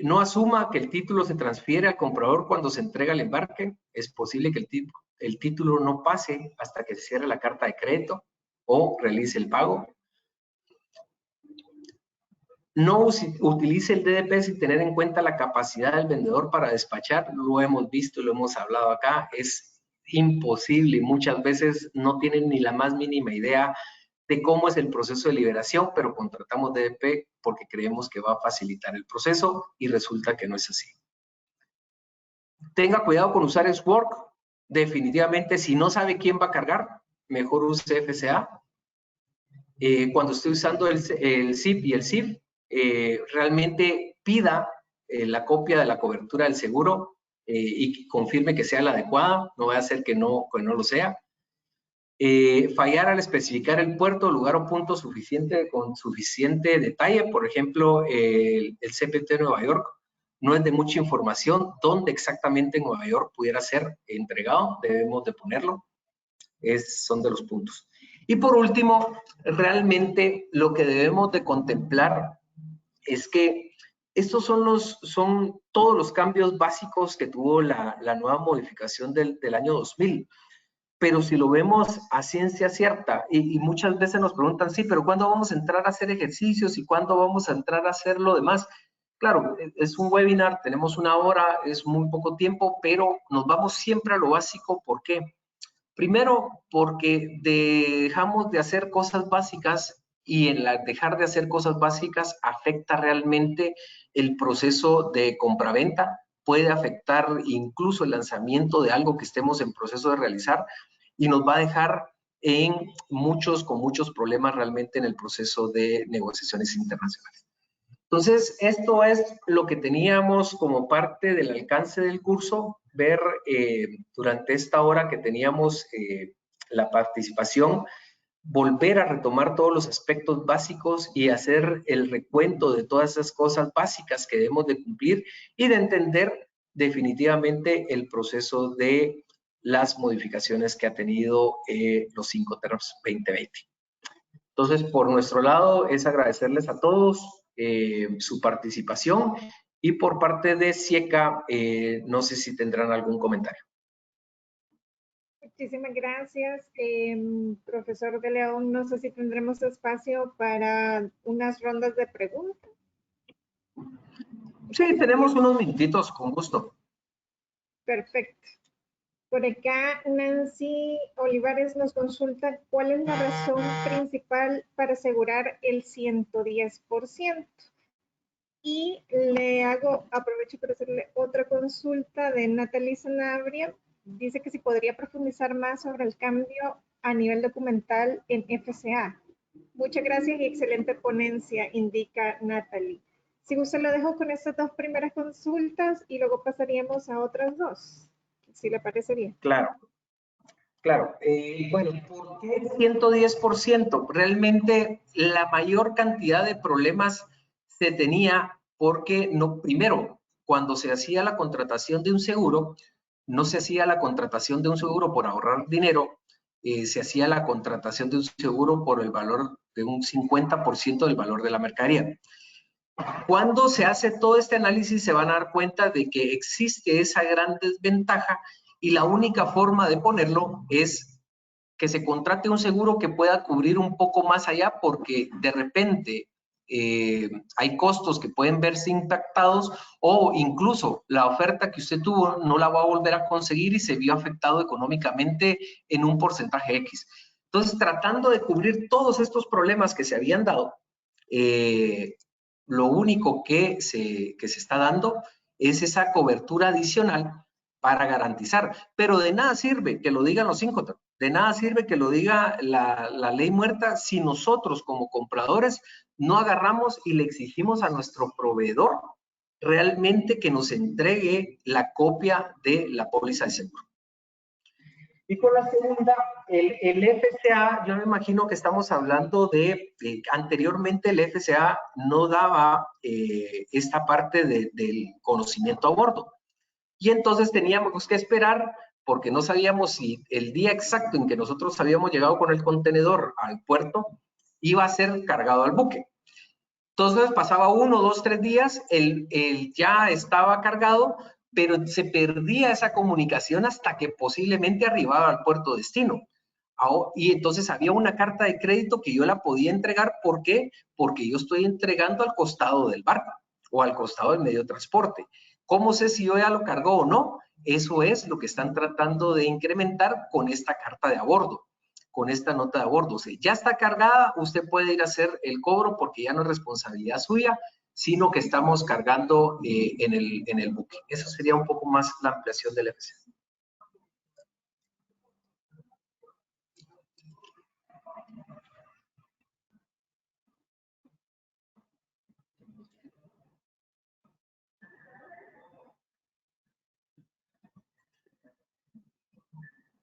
No asuma que el título se transfiere al comprador cuando se entrega el embarque. Es posible que el título no pase hasta que se cierre la carta de crédito o realice el pago. No utilice el DDP sin tener en cuenta la capacidad del vendedor para despachar. Lo hemos visto, lo hemos hablado acá. Es imposible. Muchas veces no tienen ni la más mínima idea de cómo es el proceso de liberación, pero contratamos DDP porque creemos que va a facilitar el proceso y resulta que no es así. Tenga cuidado con usar Work. Definitivamente, si no sabe quién va a cargar, mejor use FCA. Cuando estoy usando el CIF y el CIF, realmente pida la copia de la cobertura del seguro y confirme que sea la adecuada. No vaya a ser que no lo sea. Fallar al especificar el puerto, lugar o punto con suficiente detalle. Por ejemplo, el CPT de Nueva York no es de mucha información dónde exactamente en Nueva York pudiera ser entregado. Debemos de ponerlo. Son de los puntos. Y por último, realmente lo que debemos de contemplar es que estos son todos los cambios básicos que tuvo la nueva modificación del año 2000. Pero si lo vemos a ciencia cierta, y muchas veces nos preguntan, sí, pero ¿cuándo vamos a entrar a hacer ejercicios y cuándo vamos a entrar a hacer lo demás? Claro, es un webinar, tenemos 1 hora, es muy poco tiempo, pero nos vamos siempre a lo básico. ¿Por qué? Primero, porque dejamos de hacer cosas básicas y en dejar de hacer cosas básicas afecta realmente el proceso de compraventa, puede afectar incluso el lanzamiento de algo que estemos en proceso de realizar y nos va a dejar con muchos problemas realmente en el proceso de negociaciones internacionales. Entonces, esto es lo que teníamos como parte del alcance del curso, ver durante esta hora que teníamos la participación, volver a retomar todos los aspectos básicos y hacer el recuento de todas esas cosas básicas que debemos de cumplir y de entender definitivamente el proceso de las modificaciones que ha tenido los 5 TERMS 2020. Entonces, por nuestro lado, es agradecerles a todos su participación y por parte de CIECA, no sé si tendrán algún comentario. Muchísimas gracias, profesor de León. No sé si tendremos espacio para unas rondas de preguntas. Sí, tenemos unos minutitos, con gusto. Perfecto. Por acá, Nancy Olivares nos consulta cuál es la razón principal para asegurar el 110%. Y aprovecho para hacerle otra consulta de Natalie Sanabria. Dice que si podría profundizar más sobre el cambio a nivel documental en FCA. Muchas gracias y excelente ponencia, indica Natalie. Si gusta, lo dejo con estas dos primeras consultas y luego pasaríamos a otras dos, si le parece bien. Claro. Claro, bueno, ¿por qué el 110%? Realmente la mayor cantidad de problemas se tenía porque, no, primero, cuando se hacía la contratación de un seguro, no se hacía la contratación de un seguro por ahorrar dinero, se hacía la contratación de un seguro por el valor de un 50% del valor de la mercadería. Cuando se hace todo este análisis se van a dar cuenta de que existe esa gran desventaja y la única forma de ponerlo es que se contrate un seguro que pueda cubrir un poco más allá porque de repente hay costos que pueden verse impactados o incluso la oferta que usted tuvo no la va a volver a conseguir y se vio afectado económicamente en un porcentaje X. Entonces, tratando de cubrir todos estos problemas que se habían dado, lo único que se está dando es esa cobertura adicional para garantizar. Pero de nada sirve que lo digan los 5, de nada sirve que lo diga la ley muerta si nosotros como compradores no agarramos y le exigimos a nuestro proveedor realmente que nos entregue la copia de la póliza de seguro. Y con la segunda, el FCA, yo me imagino que estamos hablando de anteriormente el FCA no daba esta parte del conocimiento a bordo. Y entonces teníamos que esperar porque no sabíamos si el día exacto en que nosotros habíamos llegado con el contenedor al puerto iba a ser cargado al buque. Entonces pasaba 1, 2, 3 días, ya estaba cargado, pero se perdía esa comunicación hasta que posiblemente arribaba al puerto destino. Y entonces había una carta de crédito que yo la podía entregar. ¿Por qué? Porque yo estoy entregando al costado del barco o al costado del medio de transporte. ¿Cómo sé si yo ya lo cargó o no? Eso es lo que están tratando de incrementar con esta carta de a bordo, con esta nota de a bordo. Si ya está cargada, usted puede ir a hacer el cobro porque ya no es responsabilidad suya, sino que estamos cargando en el buque. Eso sería un poco más la ampliación del FC.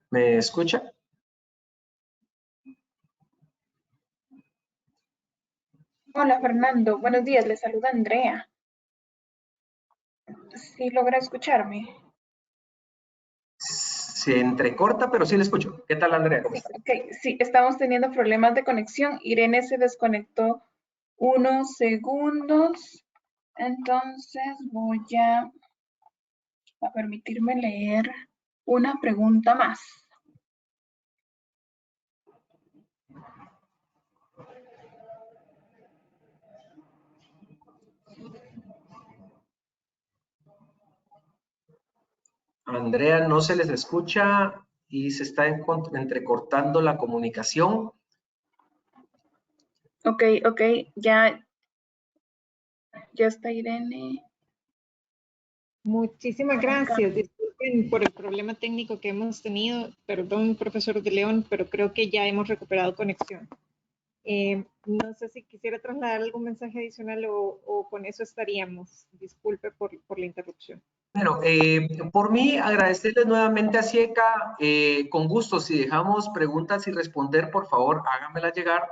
¿Me escucha? Hola Fernando, buenos días, le saluda Andrea. ¿Sí logra escucharme? Se entrecorta, pero sí le escucho. ¿Qué tal, Andrea? ¿Cómo está? Okay, sí, estamos teniendo problemas de conexión. Irene se desconectó unos segundos. Entonces voy a permitirme leer una pregunta más. Andrea, no se les escucha. y se está entrecortando la comunicación. Ok, ya está Irene. Muchísimas gracias. Disculpen por el problema técnico que hemos tenido. Perdón, profesor de León, pero creo que ya hemos recuperado conexión. No sé si quisiera trasladar algún mensaje adicional o con eso estaríamos. Disculpe por la interrupción. Bueno, por mí agradecerles nuevamente a Sieca, con gusto, si dejamos preguntas y responder, por favor, háganmelas llegar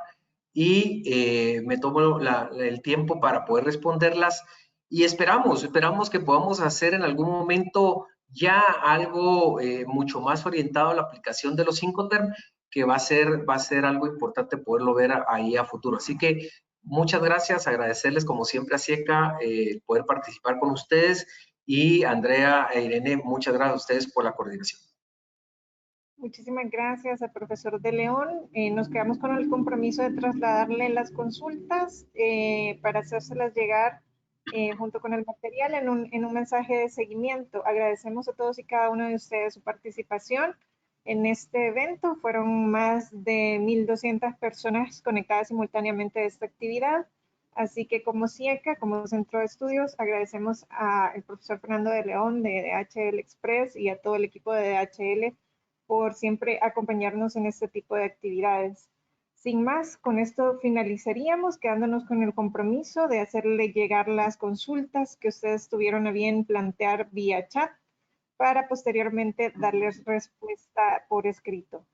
y me tomo el tiempo para poder responderlas y esperamos que podamos hacer en algún momento ya algo mucho más orientado a la aplicación de los Incoterm, que va a ser algo importante poderlo ver ahí a futuro. Así que muchas gracias, agradecerles como siempre a Sieca poder participar con ustedes. Y Andrea e Irene, muchas gracias a ustedes por la coordinación. Muchísimas gracias al profesor de León. Nos quedamos con el compromiso de trasladarle las consultas para hacérselas llegar junto con el material en un mensaje de seguimiento. Agradecemos a todos y cada uno de ustedes su participación en este evento. Fueron más de 1,200 personas conectadas simultáneamente a esta actividad. Así que como Sieca, como Centro de Estudios, agradecemos al profesor Fernando de León de DHL Express y a todo el equipo de DHL por siempre acompañarnos en este tipo de actividades. Sin más, con esto finalizaríamos, quedándonos con el compromiso de hacerle llegar las consultas que ustedes tuvieron a bien plantear vía chat para posteriormente darles respuesta por escrito.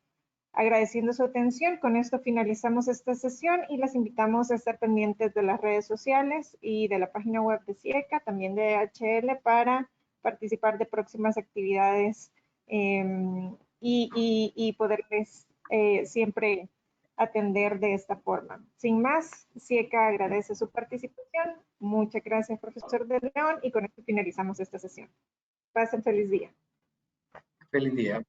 Agradeciendo su atención, con esto finalizamos esta sesión y las invitamos a estar pendientes de las redes sociales y de la página web de Sieca, también de DHL, para participar de próximas actividades y poderles siempre atender de esta forma. Sin más, Sieca agradece su participación. Muchas gracias, profesor de León, y con esto finalizamos esta sesión. Pasen feliz día. Feliz día.